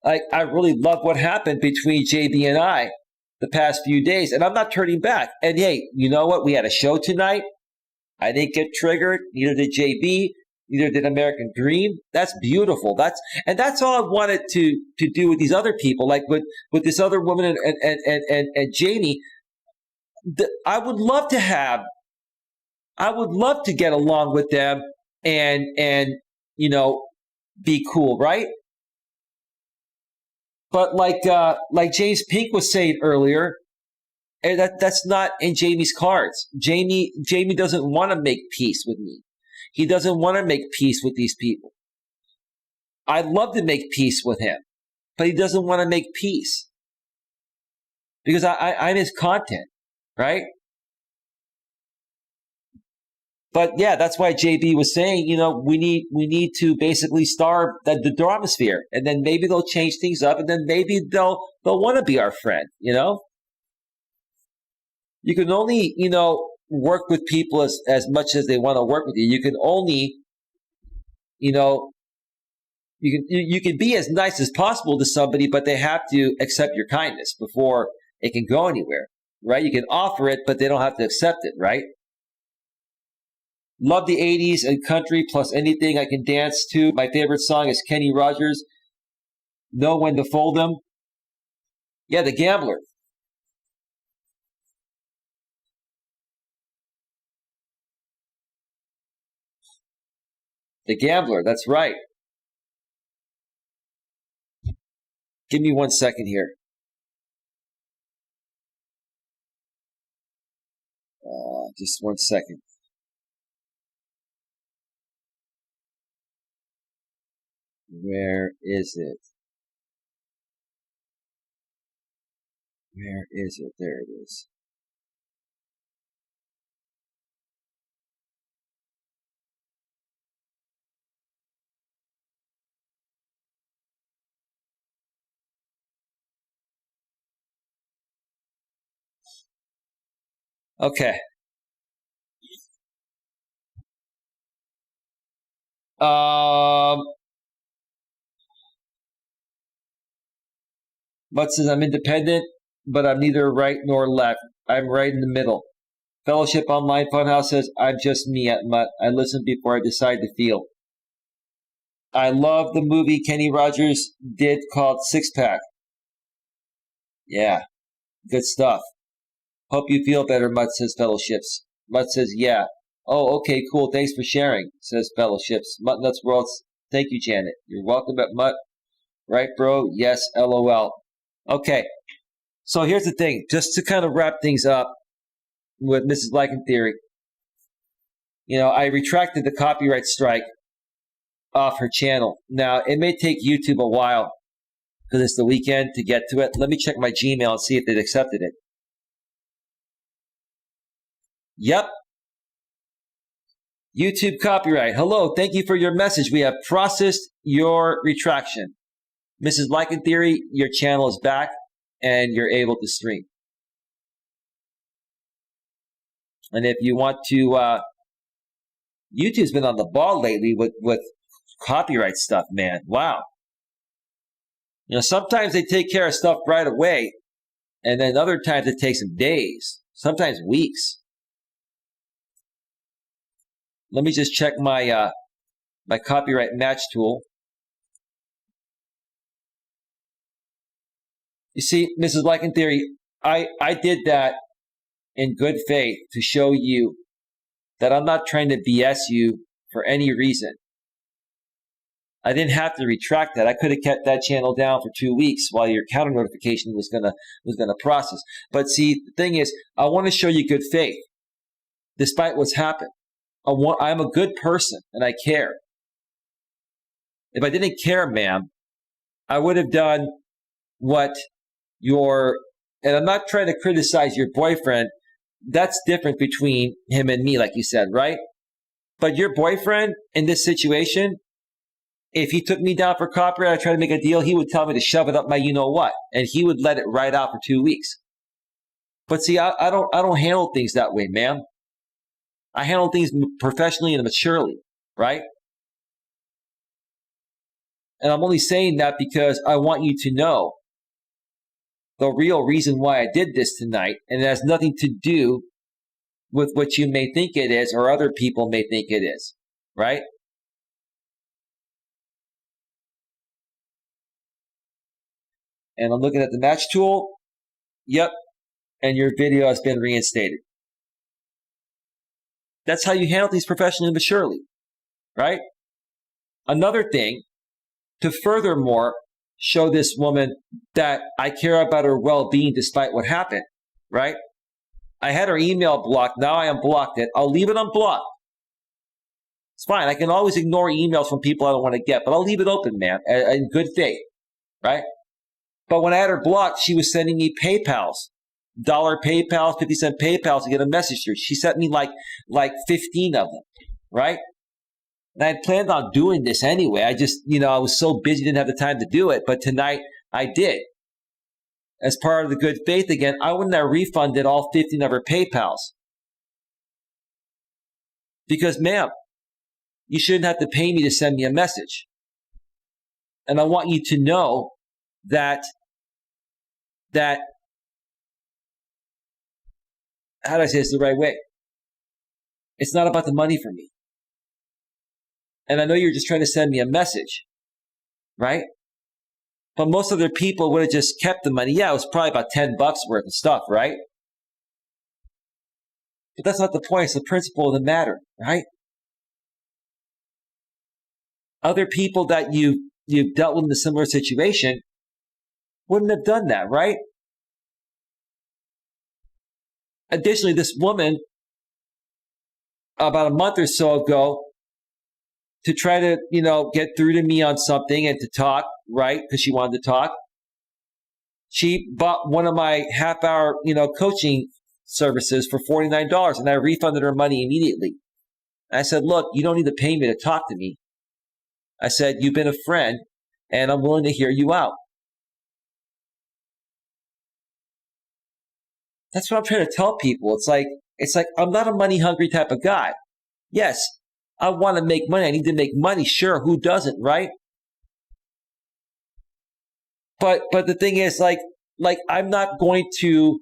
I really love what happened between JB and I the past few days, and I'm not turning back. And hey, you know what? We had a show tonight. I didn't get triggered. Neither did JB. Neither did American Dream. That's beautiful. That's all I wanted to do with these other people, like with this other woman and Jamie. I would love to get along with them and be cool, right? But like James Pink was saying earlier, that's not in Jamie's cards. Jamie doesn't want to make peace with me. He doesn't want to make peace with these people. I'd love to make peace with him, but he doesn't want to make peace because I'm his content, right? But yeah, that's why JB was saying, we need to basically starve the dramasphere, and then maybe they'll change things up, and then maybe they'll want to be our friend. You can only work with people as much as they want to work with you. You can only you can be as nice as possible to somebody, but they have to accept your kindness before it can go anywhere, right? You can offer it, but they don't have to accept it, right? Love the 80s and country plus anything I can dance to. My favorite song is Kenny Rogers, Know When to Fold 'Em. Yeah, The Gambler. The Gambler, that's right. Give me 1 second here. Just 1 second. Where is it? Where is it? There it is. Okay. But says I'm independent, but I'm neither right nor left. I'm right in the middle. Fellowship Online Funhouse says I'm just me at Mutt. I listen before I decide to feel. I love the movie Kenny Rogers did called Six Pack. Yeah, good stuff. Hope you feel better, Mutt, says Fellowships. Mutt says, yeah. Oh, okay, cool. Thanks for sharing, says Fellowships. Mutt Nuts World. Thank you, Janet. You're welcome at Mutt. Right, bro? Yes, LOL. Okay. So here's the thing. Just to kind of wrap things up with Mrs. Lycan Theory, I retracted the copyright strike off her channel. Now, it may take YouTube a while because it's the weekend to get to it. Let me check my Gmail and see if they've accepted it. Yep. YouTube copyright. Hello, thank you for your message. We have processed your retraction. Mrs. Lycan Theory, your channel is back and you're able to stream. And if you want to, YouTube's been on the ball lately with copyright stuff, man. Wow. Sometimes they take care of stuff right away, and then other times it takes them days, sometimes weeks. Let me just check my my copyright match tool. You see, Mrs. Lycan Theory, I did that in good faith to show you that I'm not trying to BS you for any reason. I didn't have to retract that. I could have kept that channel down for 2 weeks while your counter notification was gonna process. But see, the thing is, I want to show you good faith, despite what's happened. I'm a good person and I care. If I didn't care, ma'am, I would have done what and I'm not trying to criticize your boyfriend. That's different between him and me, like you said, right? But your boyfriend in this situation, if he took me down for copyright, I tried to make a deal, he would tell me to shove it up my you-know-what, and he would let it ride out for 2 weeks. But see, I don't handle things that way, ma'am. I handle things professionally and maturely, right? And I'm only saying that because I want you to know the real reason why I did this tonight, and it has nothing to do with what you may think it is or other people may think it is, right? And I'm looking at the match tool. Yep. And your video has been reinstated. That's how you handle things professionally and maturely, right? Another thing, to furthermore show this woman that I care about her well-being despite what happened, right? I had her email blocked. Now I unblocked it. I'll leave it unblocked. It's fine. I can always ignore emails from people I don't want to get, but I'll leave it open, man, in good faith, right? But when I had her blocked, she was sending me PayPals, $1 PayPals, 50-cent PayPals to get a message through. She sent me like 15 of them, right? And I had planned on doing this anyway. I just, I was so busy, didn't have the time to do it. But tonight I did. As part of the good faith again, I wouldn't have refunded all 15 of her PayPals. Because, ma'am, you shouldn't have to pay me to send me a message. And I want you to know that how do I say this the right way? It's not about the money for me. And I know you're just trying to send me a message, right? But most other people would have just kept the money. Yeah, it was probably about $10 worth of stuff, right? But that's not the point. It's the principle of the matter, right? Other people that you've dealt with in a similar situation wouldn't have done that, right? Additionally, this woman, about a month or so ago, to try to, get through to me on something and to talk, right? Because she wanted to talk. She bought one of my half-hour, coaching services for $49, and I refunded her money immediately. I said, look, you don't need to pay me to talk to me. I said, you've been a friend, and I'm willing to hear you out. That's what I'm trying to tell people. It's like I'm not a money-hungry type of guy. Yes, I want to make money. I need to make money. Sure, who doesn't, right? But the thing is, like I'm not going to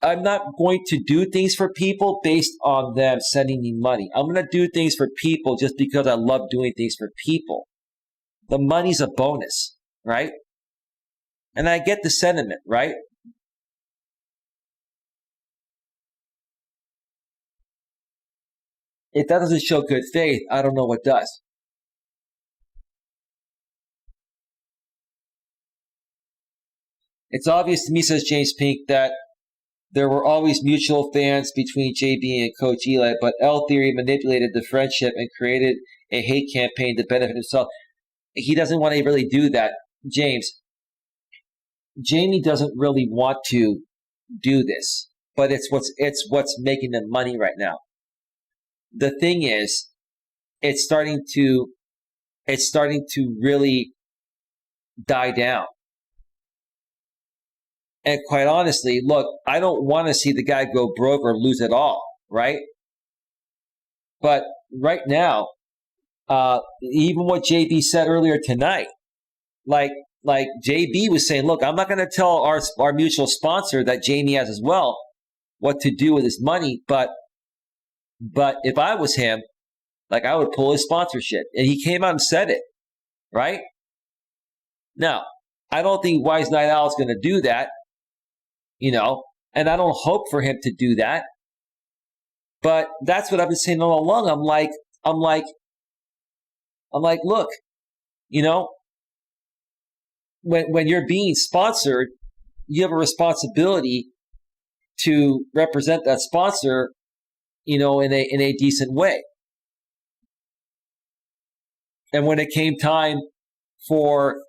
do things for people based on them sending me money. I'm going to do things for people just because I love doing things for people. The money's a bonus, right? And I get the sentiment, right? If that doesn't show good faith, I don't know what does. It's obvious to me, says James Pink, that there were always mutual fans between JB and Coach Eli, but L Theory manipulated the friendship and created a hate campaign to benefit himself. He doesn't want to really do that. James, Jamie doesn't really want to do this, but it's what's making them money right now. The thing is, it's starting to really die down. And quite honestly, look, I don't want to see the guy go broke or lose it all, right? But right now, even what JB said earlier tonight, like JB was saying, look, I'm not going to tell our mutual sponsor that Jamie has as well what to do with his money, but if I was him, like, I would pull his sponsorship. And he came out and said it, right? Now, I don't think Wise Night Owl is going to do that, and I don't hope for him to do that. But that's what I've been saying all along. I'm like, look, when you're being sponsored, you have a responsibility to represent that sponsor, in a decent way. And when it came time for,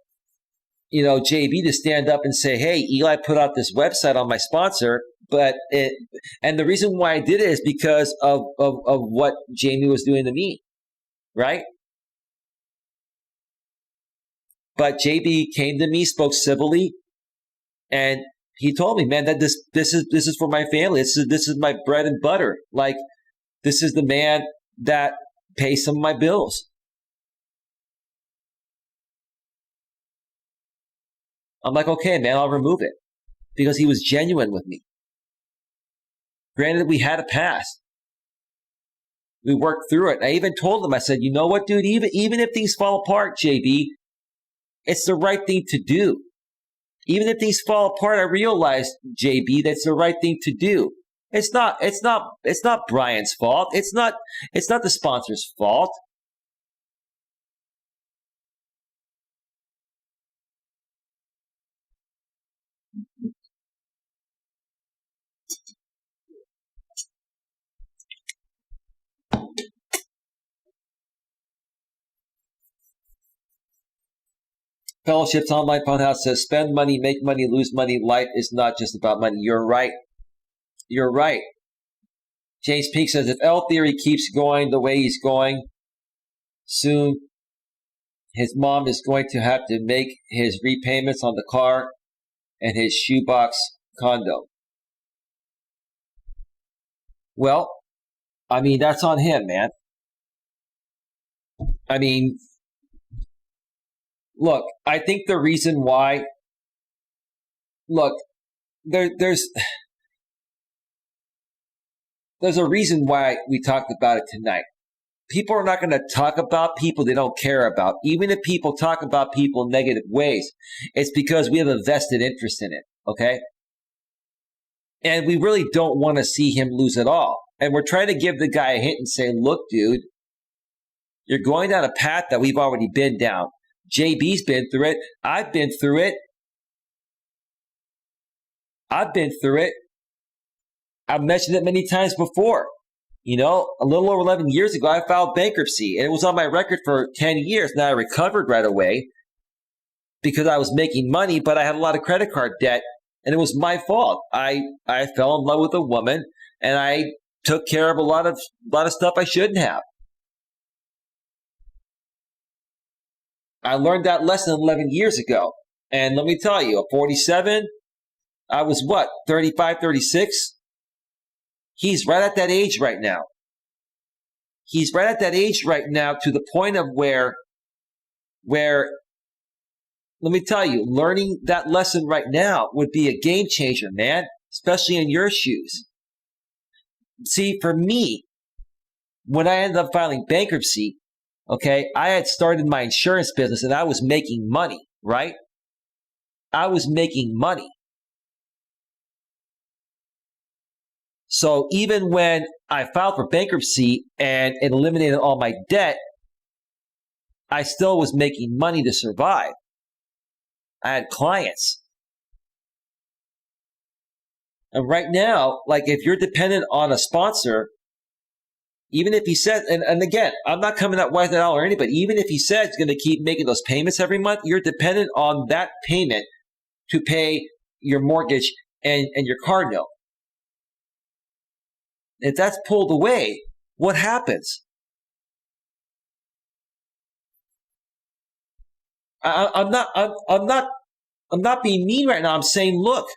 JB to stand up and say, hey, Eli put out this website on my sponsor, and the reason why I did it is because of what Jamie was doing to me, right? But JB came to me, spoke civilly, and he told me, man, that this is for my family. This is my bread and butter. Like, this is the man that pays some of my bills. I'm like, okay, man, I'll remove it, because he was genuine with me. Granted, we had a past. We worked through it. I even told him, I said, you know what, dude, even if things fall apart, JB, it's the right thing to do. Even if things fall apart, I realized, JB, that's the right thing to do. It's not Brian's fault. It's not the sponsor's fault. Fellowship's Online Funhouse says, spend money, make money, lose money. Life is not just about money. You're right. You're right. James Peak says, if L Theory keeps going the way he's going, soon his mom is going to have to make his repayments on the car and his shoebox condo. Well, I mean, that's on him, man. I mean, look, I think the reason why, there's a reason why we talked about it tonight. People are not going to talk about people they don't care about. Even if people talk about people in negative ways, it's because we have a vested interest in it, okay? And we really don't want to see him lose it all. And we're trying to give the guy a hint and say, look, dude, you're going down a path that we've already been down. JB's been through it. I've been through it. I've mentioned it many times before. A little over 11 years ago, I filed bankruptcy, and it was on my record for 10 years. Now, I recovered right away because I was making money, but I had a lot of credit card debt, and it was my fault. I fell in love with a woman, and I took care of a lot of stuff I shouldn't have. I learned that lesson 11 years ago. And let me tell you, at 47, I was 35, 36? He's right at that age right now. He's right at that age right now, to the point of where, let me tell you, learning that lesson right now would be a game changer, man, especially in your shoes. See, for me, when I ended up filing bankruptcy, okay, I had started my insurance business and I was making money, right? I was making money. So even when I filed for bankruptcy and it eliminated all my debt, I still was making money to survive. I had clients. And right now, like if you're dependent on a sponsor, even if he said, and again, I'm not coming out with that or anybody, even if he said he's going to keep making those payments every month, you're dependent on that payment to pay your mortgage and your car note. If that's pulled away, what happens? I'm not being mean right now. I'm saying, look,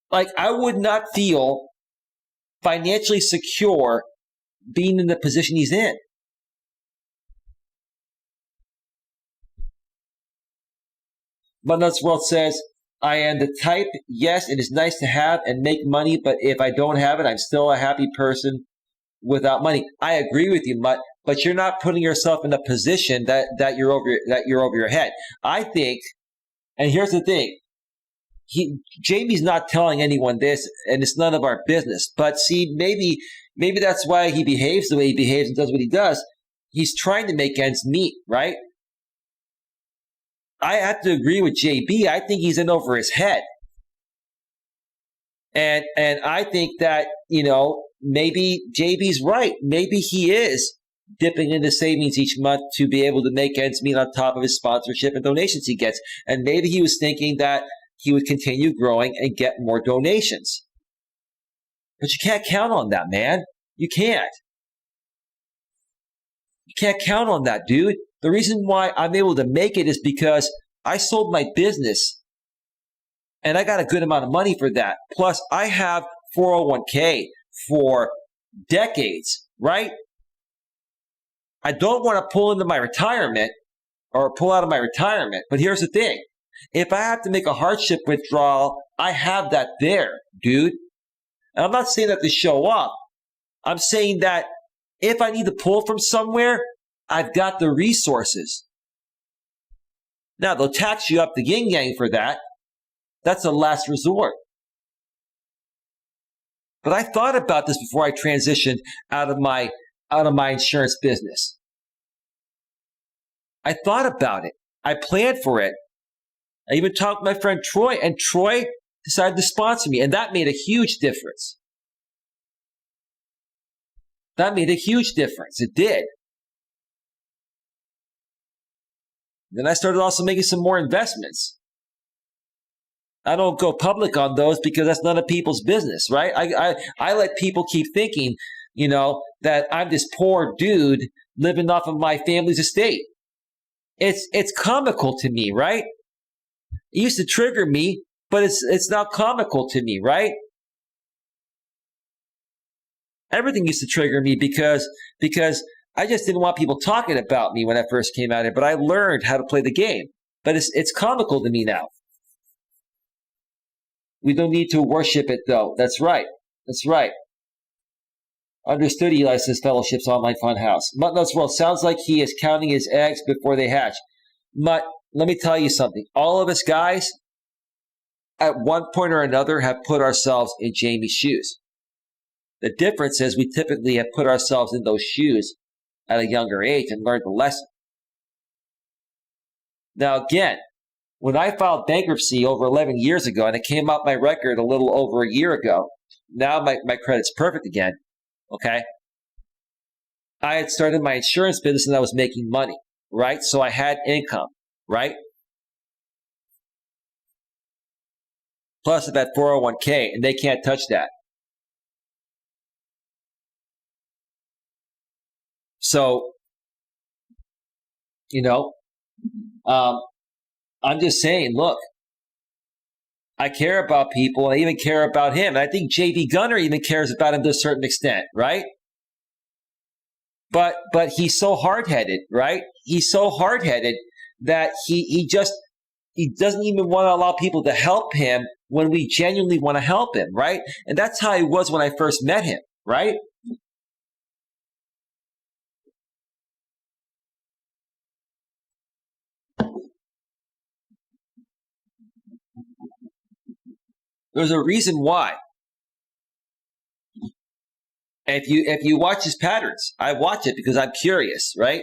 like I would not feel financially secure being in the position he's in. But Nuts World says, I am the type, yes, it is nice to have and make money, but if I don't have it, I'm still a happy person without money. I agree with you, Mutt, but you're not putting yourself in a position that you're over your head. I think, and here's the thing, Jamie's not telling anyone this, and it's none of our business. But see, maybe that's why he behaves the way he behaves and does what he does. He's trying to make ends meet, right? I have to agree with JB. I think he's in over his head. And I think that, maybe JB's right. Maybe he is dipping into savings each month to be able to make ends meet on top of his sponsorship and donations he gets. And maybe he was thinking that he would continue growing and get more donations. But you can't count on that, man. You can't. You can't count on that, dude. The reason why I'm able to make it is because I sold my business and I got a good amount of money for that. Plus, I have 401k for decades, right? I don't want to pull into my retirement or pull out of my retirement. But here's the thing. If I have to make a hardship withdrawal, I have that there, dude. And I'm not saying that to show off. I'm saying that if I need to pull from somewhere, I've got the resources. Now, they'll tax you up the yin yang for that. That's a last resort. But I thought about this before I transitioned out of my insurance business. I thought about it. I planned for it. I even talked to my friend Troy, and Troy decided to sponsor me, and that made a huge difference. That made a huge difference. It did. Then I started also making some more investments. I don't go public on those because that's none of people's business, right? I let people keep thinking, that I'm this poor dude living off of my family's estate. It's comical to me, right? It used to trigger me, but it's now comical to me, right? Everything used to trigger me because I just didn't want people talking about me when I first came out here, but I learned how to play the game. But it's comical to me now. We don't need to worship it, though. That's right. That's right. Understood, Eli says Fellowship's Online Fun House. Mutt knows well. Sounds like he is counting his eggs before they hatch. Mutt, let me tell you something. All of us guys, at one point or another, have put ourselves in Jamie's shoes. The difference is we typically have put ourselves in those shoes at a younger age and learned the lesson. Now, again, when I filed bankruptcy over 11 years ago, and it came out my record a little over a year ago, now my credit's perfect again, okay? I had started my insurance business and I was making money, right? So I had income, right? Plus, I've had 401k, and they can't touch that. So, I'm just saying, look, I care about people. I even care about him. And I think JV Gunner even cares about him to a certain extent, right? But he's so hard-headed, right? He's so hard-headed that he doesn't even want to allow people to help him when we genuinely want to help him, right? And that's how he was when I first met him, right? There's a reason why. If you watch his patterns, I watch it because I'm curious, right?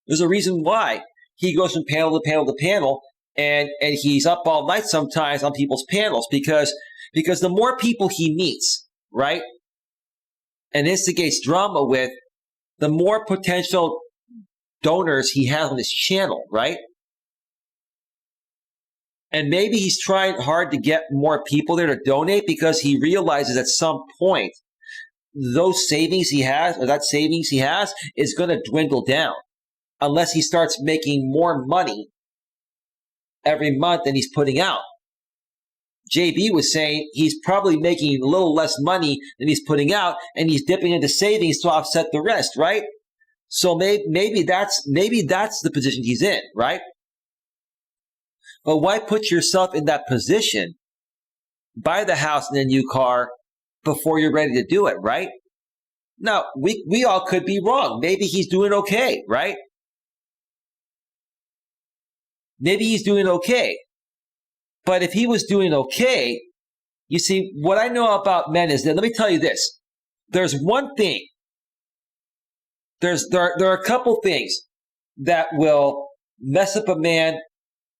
There's a reason why he goes from panel to panel to panel, and he's up all night sometimes on people's panels because the more people he meets, right, and instigates drama with, the more potential donors he has on his channel, right? And maybe he's trying hard to get more people there to donate because he realizes at some point those savings he has, or that savings he has, is going to dwindle down unless he starts making more money every month than he's putting out. JB was saying he's probably making a little less money than he's putting out, and he's dipping into savings to offset the rest, right? So maybe that's the position he's in, right? But why put yourself in that position? Buy the house and a new car before you're ready to do it, right? Now, we all could be wrong. Maybe he's doing okay, right? Maybe he's doing okay. But if he was doing okay, you see, what I know about men is that, let me tell you this. There's one thing. There are a couple things that will mess up a man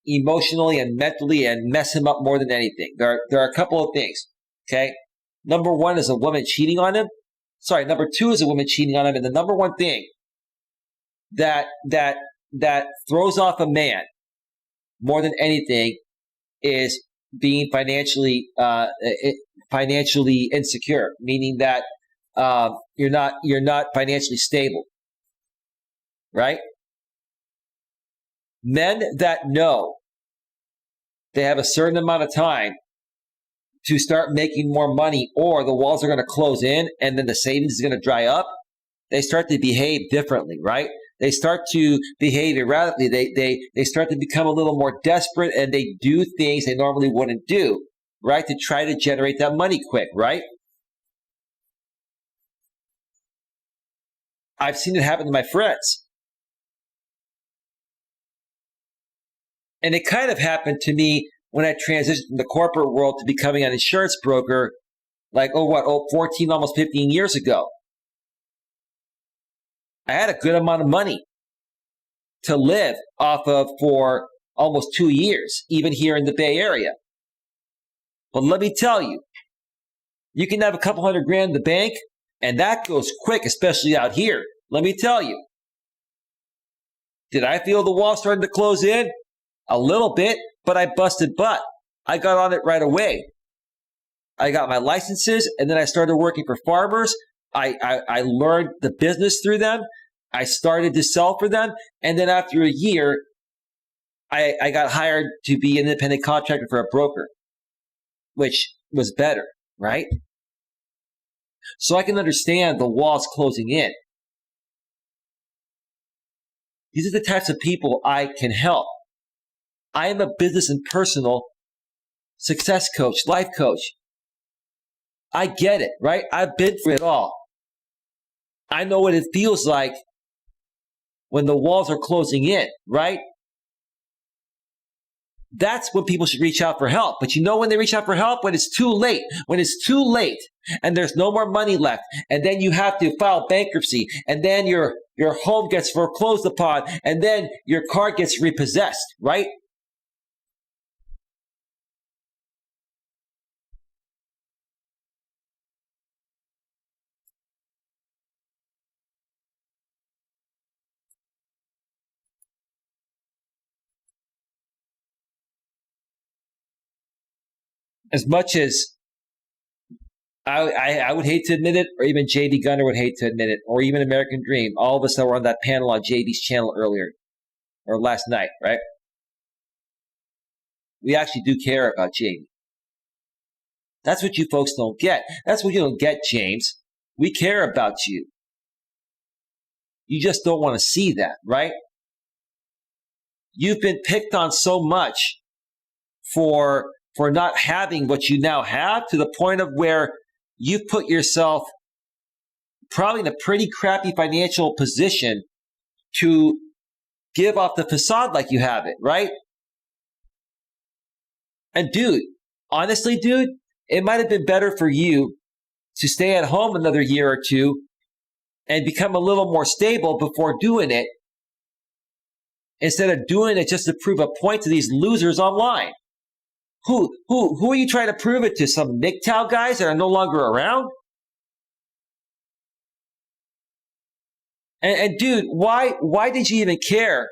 emotionally and mentally and mess him up more than anything. There are a couple of things, okay? Number one is a woman cheating on him. Sorry, number two is a woman cheating on him. And the number one thing that throws off a man more than anything is being financially insecure, meaning that you're not financially stable, right? Men that know they have a certain amount of time to start making more money, or the walls are going to close in and then the savings is going to dry up, they start to behave differently, right? They start to behave erratically. They start to become a little more desperate, and they do things they normally wouldn't do, right? To try to generate that money quick, right? I've seen it happen to my friends. And it kind of happened to me when I transitioned from the corporate world to becoming an insurance broker, 14, almost 15 years ago. I had a good amount of money to live off of for almost 2 years, even here in the Bay Area. But let me tell you, you can have a couple $100 grand in the bank, and that goes quick, especially out here. Let me tell you. Did I feel the wall starting to close in? A little bit, but I busted butt. I got on it right away. I got my licenses, and then I started working for farmers. I learned the business through them. I started to sell for them. And then after a year, I got hired to be an independent contractor for a broker, which was better, right? So I can understand the walls closing in. These are the types of people I can help. I am a business and personal success coach, life coach. I get it, right? I've been through it all. I know what it feels like when the walls are closing in, right? That's when people should reach out for help. But you know when they reach out for help? When it's too late. When it's too late and there's no more money left. And then you have to file bankruptcy. And then your home gets foreclosed upon. And then your car gets repossessed, right? As much as I would hate to admit it, or even JD Gunner would hate to admit it, or even American Dream, all of us that were on that panel on JB's channel earlier, or last night, right? We actually do care about JB. That's what you folks don't get. That's what you don't get, James. We care about you. You just don't want to see that, right? You've been picked on so much for not having what you now have, to the point of where you've put yourself probably in a pretty crappy financial position to give off the facade like you have it, right? And dude, honestly, dude, it might have been better for you to stay at home another year or two and become a little more stable before doing it, instead of doing it just to prove a point to these losers online. Who are you trying to prove it to? Some MGTOW guys that are no longer around? And dude, why did you even care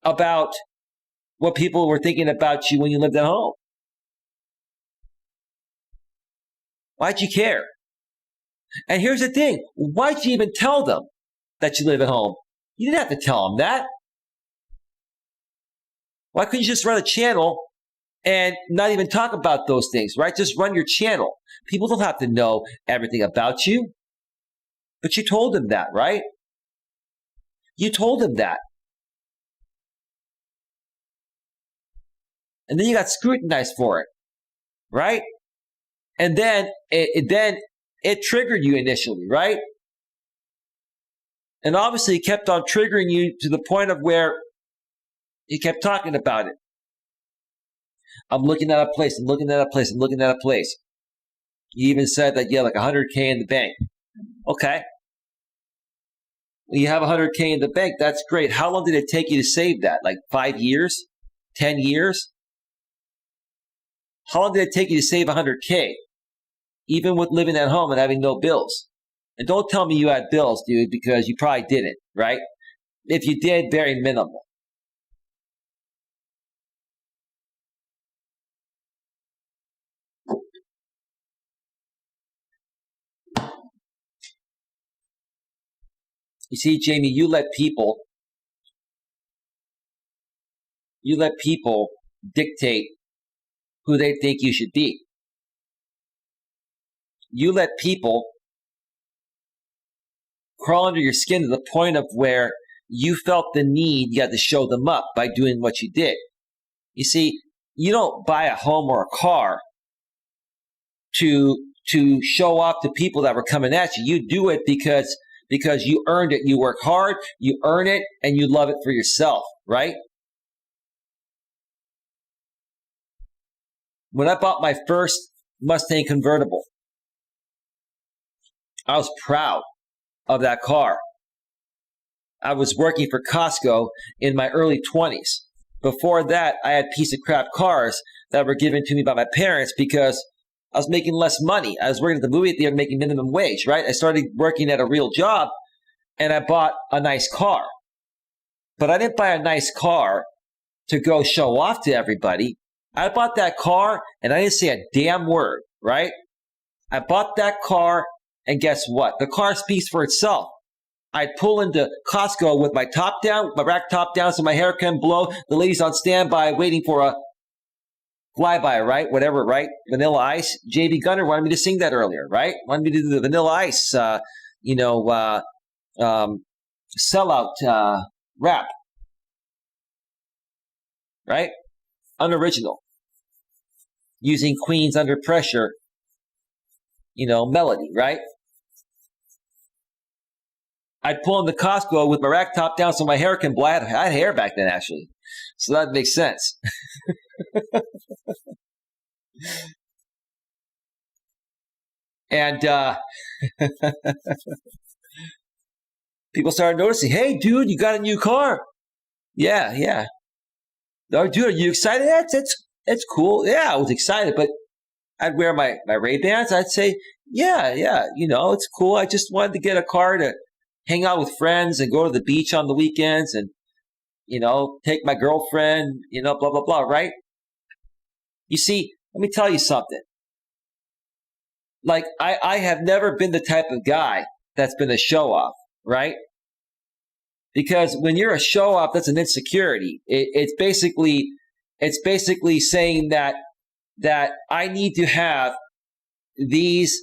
about what people were thinking about you when you lived at home? Why'd you care? And here's the thing. Why'd you even tell them that you live at home? You didn't have to tell them that. Why couldn't you just run a channel and not even talk about those things, right? Just run your channel. People don't have to know everything about you. But you told them that, right? You told them that. And then you got scrutinized for it, right? And then it triggered you initially, right? And obviously it kept on triggering you to the point of where you kept talking about it. I'm looking at a place, I'm looking at a place, I'm looking at a place. You even said that you had like $100K in the bank. Okay. When you have $100K in the bank, that's great. How long did it take you to save that? Like 5 years? 10 years? How long did it take you to save $100K? Even with living at home and having no bills. And don't tell me you had bills, dude, because you probably didn't, right? If you did, very minimal. You see, Jamie, you let people dictate who they think you should be. You let people crawl under your skin to the point of where you felt the need you had to show them up by doing what you did. You see, you don't buy a home or a car to show off to people that were coming at you. You do it because you earned it. You work hard, you earn it, and you love it for yourself, right? When I bought my first Mustang convertible, I was proud of that car. I was working for Costco in my early 20s. Before that, I had piece of crap cars that were given to me by my parents because I was making less money. I was working at the movie theater making minimum wage, right? I started working at a real job and I bought a nice car. But I didn't buy a nice car to go show off to everybody. I bought that car and I didn't say a damn word, right? I bought that car and guess what? The car speaks for itself. I'd pull into Costco with my top down, my rack top down so my hair can blow. The ladies on standby waiting for a flyby, right? Whatever, right? Vanilla Ice. JB Gunner wanted me to sing that earlier, right? Wanted me to do the Vanilla Ice, sellout rap, right? Unoriginal. Using Queen's Under Pressure, melody, right? I'd pull into Costco with my rack top down so my hair can blow. I had hair back then, actually. So that makes sense. And people started noticing, hey, dude, you got a new car. Yeah. Oh, dude, are you excited? It's cool. Yeah, I was excited, but I'd wear my Ray-Bans. I'd say, yeah, it's cool. I just wanted to get a car to hang out with friends and go to the beach on the weekends and, take my girlfriend, blah, blah, blah, right? You see, let me tell you something. Like, I have never been the type of guy that's been a show-off, right? Because when you're a show-off, that's an insecurity. It's basically saying that I need to have these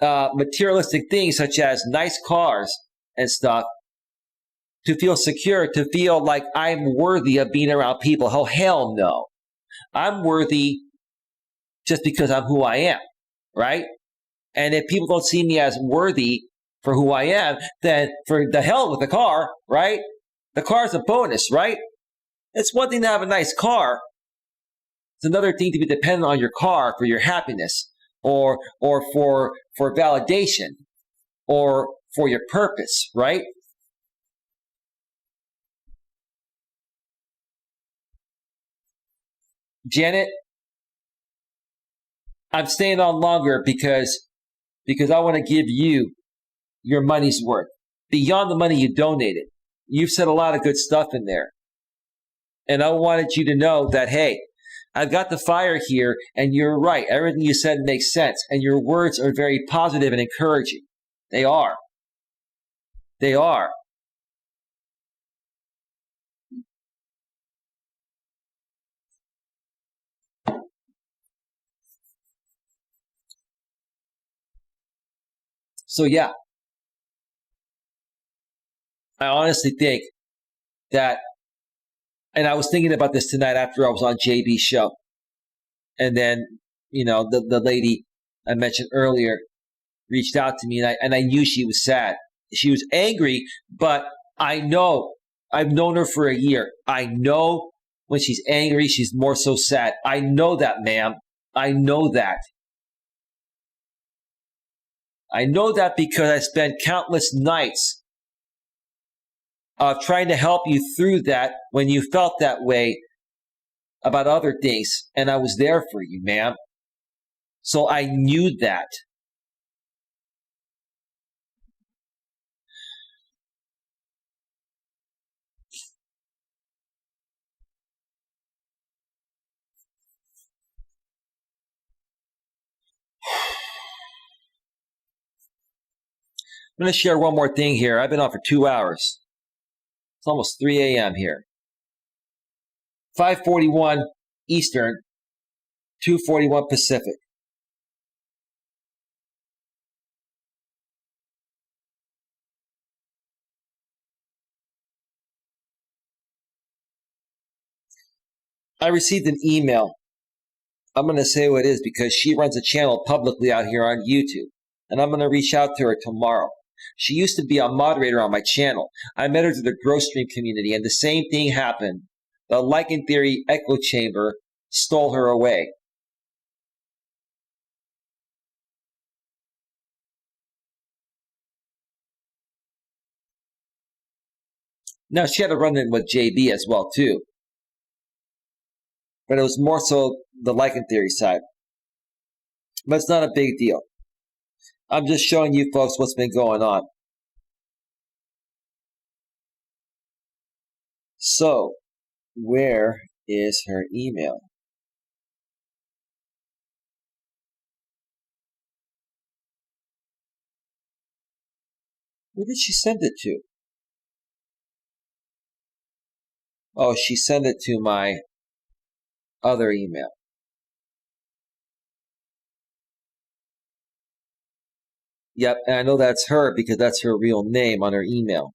materialistic things such as nice cars and stuff to feel secure, to feel like I'm worthy of being around people. Oh, hell no. I'm worthy just because I'm who I am, right? And if people don't see me as worthy for who I am, then for the hell with the car, right? The car's a bonus, right? It's one thing to have a nice car. It's another thing to be dependent on your car for your happiness. or for validation or for your purpose, right? Janet, I'm staying on longer because I want to give you your money's worth beyond the money you donated. You've said a lot of good stuff in there. And I wanted you to know that, hey, I've got the fire here, and you're right. Everything you said makes sense, and your words are very positive and encouraging. They are. They are. So, yeah, I honestly think that, and I was thinking about this tonight after I was on JB's show. And then, the lady I mentioned earlier reached out to me, and I knew she was sad. She was angry, but I know, I've known her for a year. I know when she's angry, she's more so sad. I know that, ma'am. I know that. I know that because I spent countless nights trying to help you through that when you felt that way about other things. And I was there for you, ma'am. So I knew that. I'm going to share one more thing here. I've been on for 2 hours. It's almost 3 a.m. here. 5:41 Eastern, 2:41 Pacific. I received an email. I'm going to say what it is because she runs a channel publicly out here on YouTube. And I'm going to reach out to her tomorrow. She used to be a moderator on my channel. I met her through the Growth Stream community, and the same thing happened. The Lycan Theory echo chamber stole her away. Now, she had to run in with JB as well, too. But it was more so the Lycan Theory side. But it's not a big deal. I'm just showing you folks what's been going on. So, where is her email? Where did she send it to? Oh, she sent it to my other email. Yep, and I know that's her because that's her real name on her email.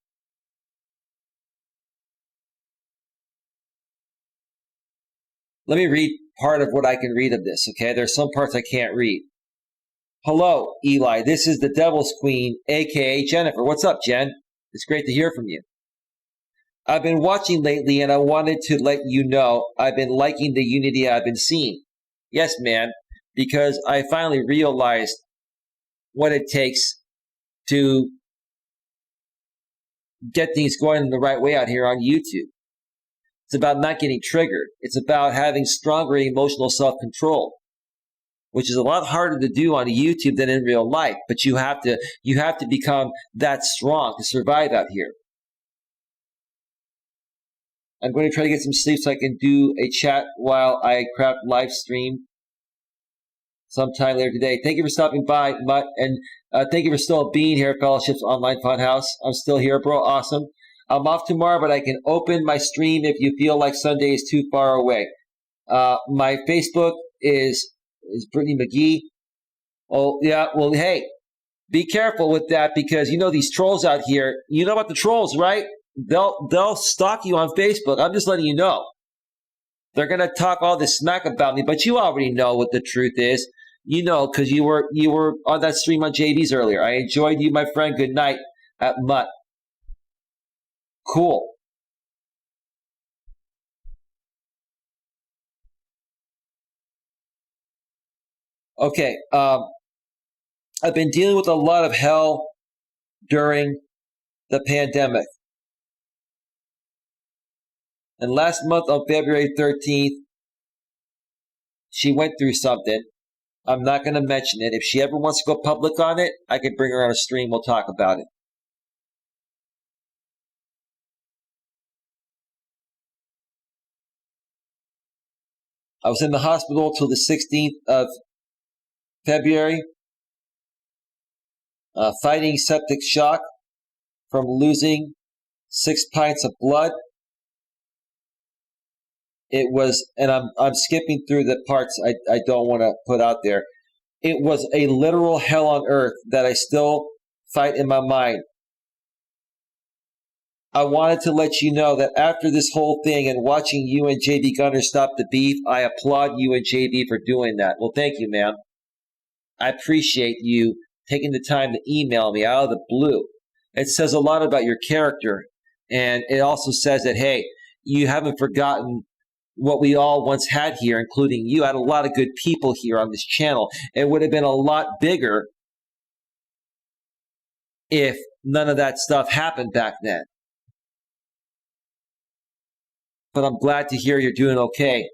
Let me read part of what I can read of this, okay? There's some parts I can't read. Hello, Eli. This is the Devil's Queen, a.k.a. Jennifer. What's up, Jen? It's great to hear from you. I've been watching lately, and I wanted to let you know I've been liking the unity I've been seeing. Yes, man, because I finally realized what it takes to get things going in the right way out here on YouTube. It's about not getting triggered. It's about having stronger emotional self-control, which is a lot harder to do on YouTube than in real life. But you have to become that strong to survive out here. I'm going to try to get some sleep so I can do a chat while I craft live stream sometime later today. Thank you for stopping by, Mutt, and thank you for still being here at Fellowship's Online Funhouse. I'm still here, bro. Awesome. I'm off tomorrow, but I can open my stream if you feel like Sunday is too far away. My Facebook is Brittany McGee. Oh, yeah. Well, hey, be careful with that because you know these trolls out here. You know about the trolls, right? They'll stalk you on Facebook. I'm just letting you know. They're gonna talk all this smack about me, but you already know what the truth is. You know, because you were on that stream on JB's earlier. I enjoyed you, my friend. Good night at Mutt. Cool. Okay. I've been dealing with a lot of hell during the pandemic. And last month on February 13th, she went through something. I'm not going to mention it. If she ever wants to go public on it, I can bring her on a stream. We'll talk about it. I was in the hospital till the 16th of February, fighting septic shock from losing 6 pints of blood. It was, and I'm skipping through the parts I don't want to put out there. It was a literal hell on earth that I still fight in my mind. I wanted to let you know that after this whole thing and watching you and JB Gunner stop the beef, I applaud you and JB for doing that. Well, thank you, ma'am. I appreciate you taking the time to email me out of the blue. It says a lot about your character. And it also says that, hey, you haven't forgotten what we all once had here, including you. I had a lot of good people here on this channel. It would have been a lot bigger if none of that stuff happened back then. But I'm glad to hear you're doing okay.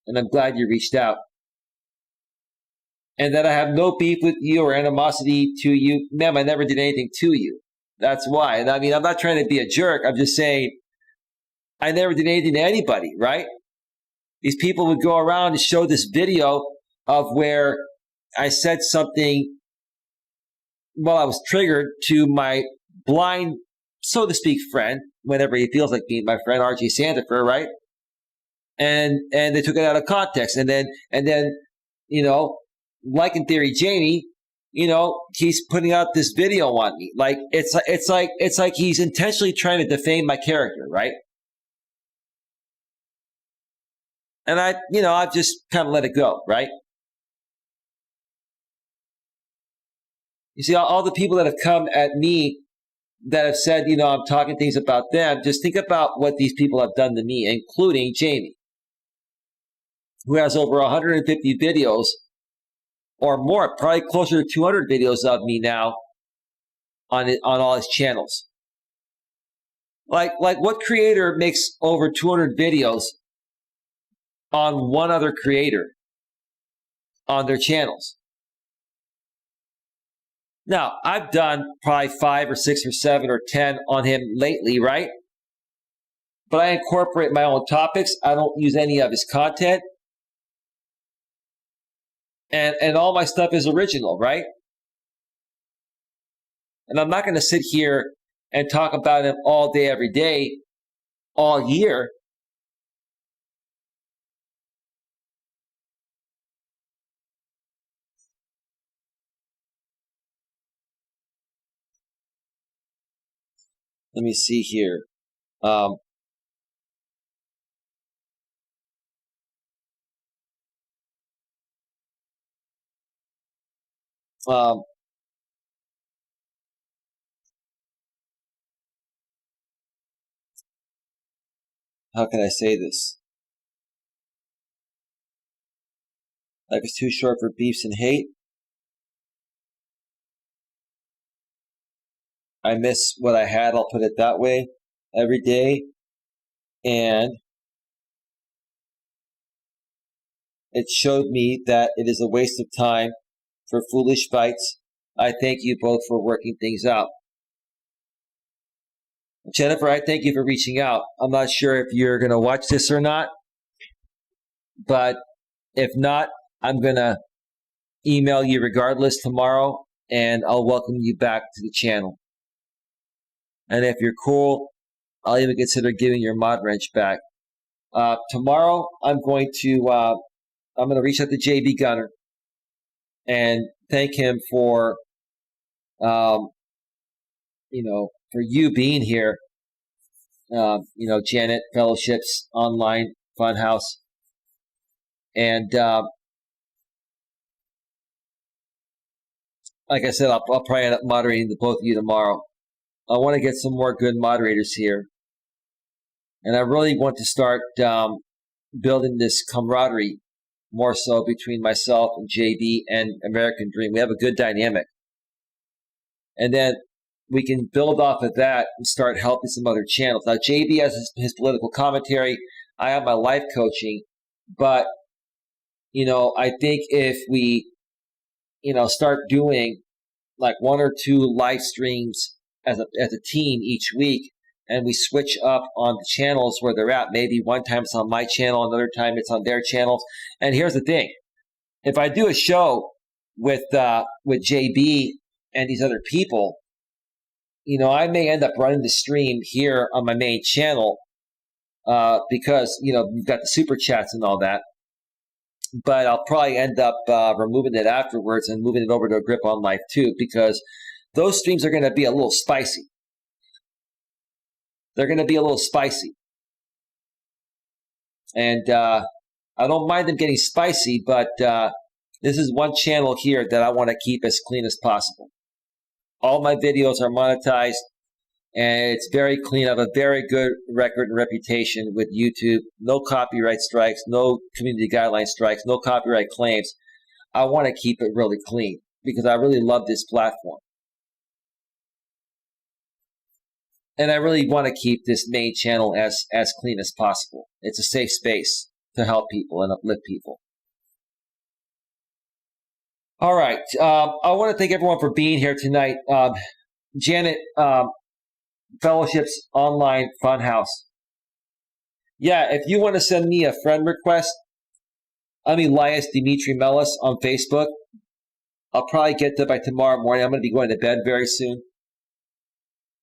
And I'm glad you reached out. And that I have no beef with you or animosity to you. Ma'am, I never did anything to you. That's why. And I mean, I'm not trying to be a jerk. I'm just saying I never did anything to anybody, right? These people would go around and show this video of where I said something while I was triggered to my blind, so to speak, friend, whenever he feels like being my friend, RJ Sandifer, right? And they took it out of context. And then, you know, like in theory, Jamie, you know, he's putting out this video on me. Like it's like he's intentionally trying to defame my character, right? And I've just kind of let it go, right? You see, all the people that have come at me that have said, I'm talking things about them, just think about what these people have done to me, including Jamie, who has over 150 videos or more, probably closer to 200 videos of me now on all his channels. Like what creator makes over 200 videos on one other creator on their channels? Now, I've done probably 5 or 6 or 7 or 10 on him lately, right? But I incorporate my own topics. I don't use any of his content. And all my stuff is original, right? And I'm not going to sit here and talk about him all day, every day, all year. Let me see here. How can I say this? Life is too short for beefs and hate. I miss what I had, I'll put it that way, every day. And it showed me that it is a waste of time for foolish fights. I thank you both for working things out. Jennifer, I thank you for reaching out. I'm not sure if you're going to watch this or not, but if not, I'm going to email you regardless tomorrow, and I'll welcome you back to the channel. And if you're cool, I'll even consider giving your mod wrench back. Tomorrow, I'm going to reach out to JB Gunner and thank him for, for you being here. Janet Fellowships Online Funhouse. And like I said, I'll probably end up moderating the both of you tomorrow. I want to get some more good moderators here. And I really want to start building this camaraderie more so between myself and JB and American Dream. We have a good dynamic. And then we can build off of that and start helping some other channels. Now, JB has his political commentary. I have my life coaching. But, I think if we, start doing like 1 or 2 live streams as a team each week, and we switch up on the channels where they're at. Maybe one time it's on my channel, another time it's on their channels. And here's the thing. If I do a show with JB and these other people, I may end up running the stream here on my main channel because, we've got the super chats and all that. But I'll probably end up removing it afterwards and moving it over to a Grip on Life too, because those streams are going to be a little spicy. They're going to be a little spicy. And I don't mind them getting spicy, but this is one channel here that I want to keep as clean as possible. All my videos are monetized, and it's very clean. I have a very good record and reputation with YouTube. No copyright strikes, no community guideline strikes, no copyright claims. I want to keep it really clean because I really love this platform. And I really want to keep this main channel as clean as possible. It's a safe space to help people and uplift people. All right. I want to thank everyone for being here tonight. Janet, Fellowship's Online Funhouse. Yeah, if you want to send me a friend request, I'm Elias Melas on Facebook. I'll probably get that by tomorrow morning. I'm going to be going to bed very soon.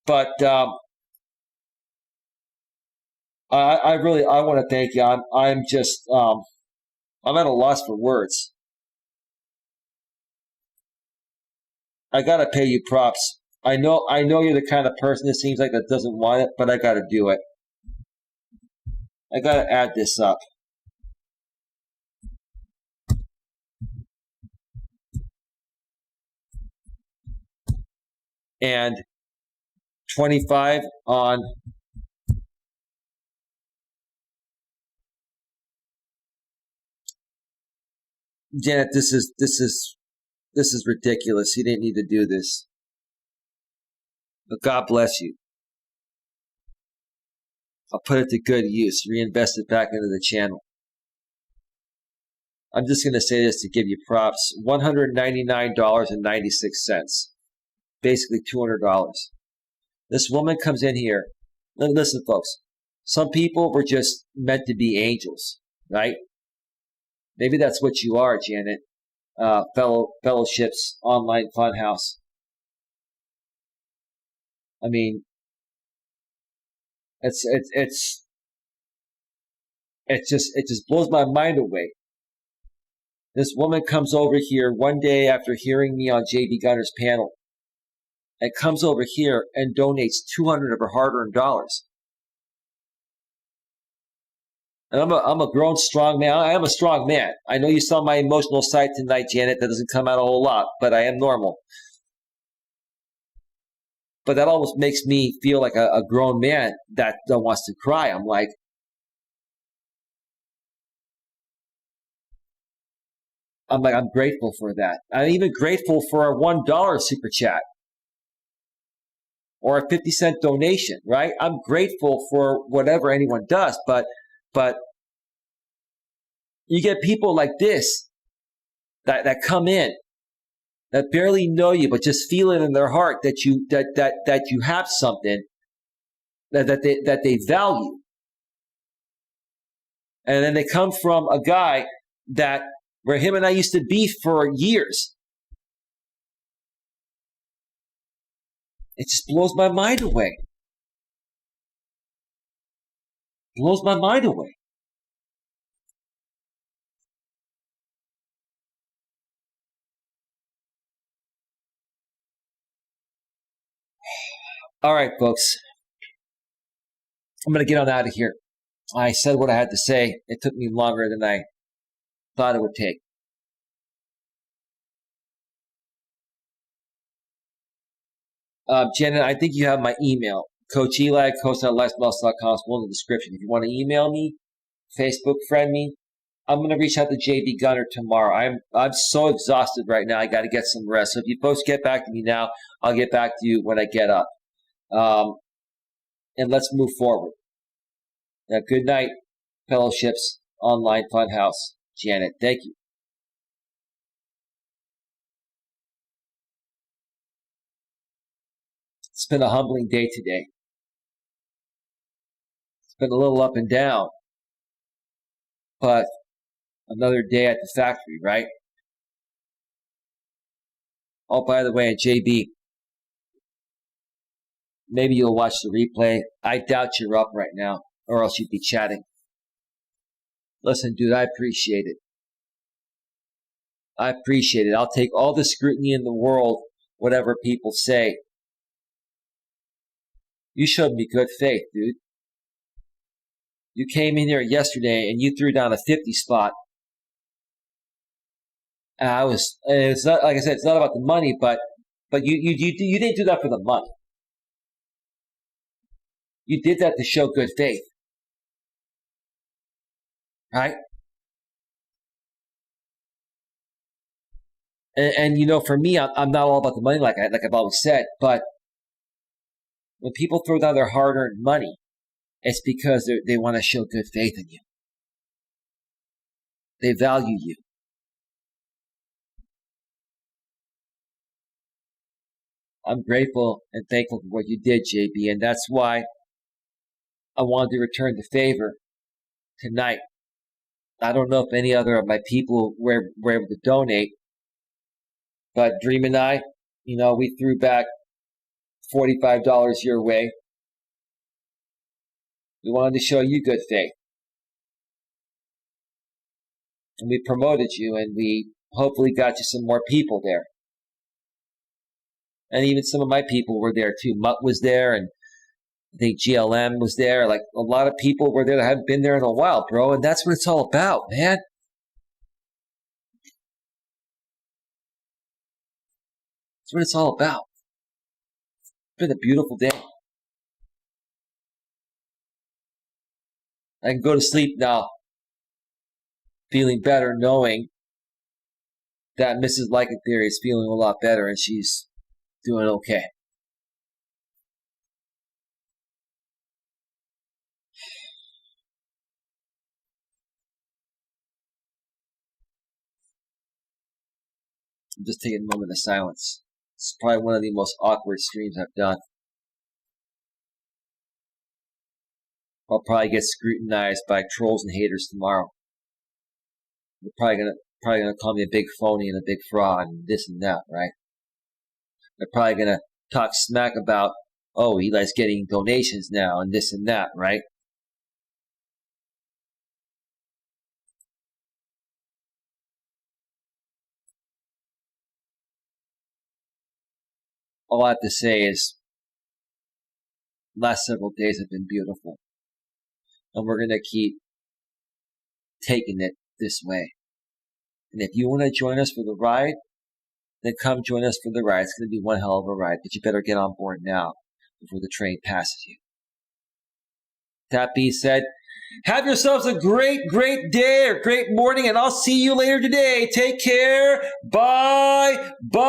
But I want to thank you. I'm just I'm at a loss for words. I gotta pay you props. I know you're the kind of person that seems like that doesn't want it, but I gotta do it. I gotta add this up. And 25 on Janet. This is ridiculous. You didn't need to do this. But God bless you. I'll put it to good use. Reinvest it back into the channel. I'm just going to say this to give you props. $199.96. Basically $200. This woman comes in here. Listen, folks. Some people were just meant to be angels, right? Maybe that's what you are, Janet. Fellowship's Online Funhouse. I mean, it just blows my mind away. This woman comes over here one day after hearing me on JB Gunner's panel, and comes over here and donates $200 of her hard-earned dollars. And I'm a grown, strong man. I am a strong man. I know you saw my emotional side tonight, Janet. That doesn't come out a whole lot, but I am normal. But that almost makes me feel like a grown man that wants to cry. I'm grateful for that. I'm even grateful for a $1 super chat or a 50-cent donation, right? I'm grateful for whatever anyone does, but you get people like this that come in, that barely know you, but just feel it in their heart that you have something that they value. And then they come from a guy where him and I used to be for years. It just blows my mind away. Blows my mind away. All right, folks. I'm going to get on out of here. I said what I had to say. It took me longer than I thought it would take. Janet, I think you have my email. Coach Eli, coach@eliasmelas.com is in the description. If you want to email me, Facebook friend me, I'm going to reach out to JB Gunner tomorrow. I'm so exhausted right now. I got to get some rest. So if you folks get back to me now, I'll get back to you when I get up. And let's move forward. Now, good night, Fellowships Online Funhouse. Janet, thank you. It's been a humbling day today. It's been a little up and down, but another day at the factory, right? Oh, by the way, JB, maybe you'll watch the replay. I doubt you're up right now, or else you'd be chatting. Listen, dude, I appreciate it. I appreciate it. I'll take all the scrutiny in the world, whatever people say. You showed me good faith, dude. You came in here yesterday and you threw down a 50 spot. It's not, like I said, it's not about the money, but you didn't do that for the money. You did that to show good faith. Right? And you know, for me, I'm not all about the money, like I've always said, but when people throw down their hard-earned money, it's because they want to show good faith in you. They value you. I'm grateful and thankful for what you did, JB, and that's why I wanted to return the favor tonight. I don't know if any other of my people were able to donate, but Dream and I, you know, we threw back $45 your way. We wanted to show you good faith. And we promoted you, and we hopefully got you some more people there. And even some of my people were there too. Mutt was there, and I think GLM was there. Like, a lot of people were there that haven't been there in a while, bro. And that's what it's all about, man. That's what it's all about. It's been a beautiful day. I can go to sleep now feeling better, knowing that Mrs. Lycantheria is feeling a lot better and she's doing okay. I'm just taking a moment of silence. It's probably one of the most awkward streams I've done. I'll probably get scrutinized by trolls and haters tomorrow. They're probably gonna call me a big phony and a big fraud and this and that, right? They're probably gonna talk smack about, oh, Eli's getting donations now and this and that, right? All I have to say is, last several days have been beautiful. And we're gonna keep taking it this way. And if you want to join us for the ride, then come join us for the ride. It's going to be one hell of a ride, but you better get on board now before the train passes you. That being said, have yourselves a great, great day or great morning, and I'll see you later today. Take care. Bye. Bye.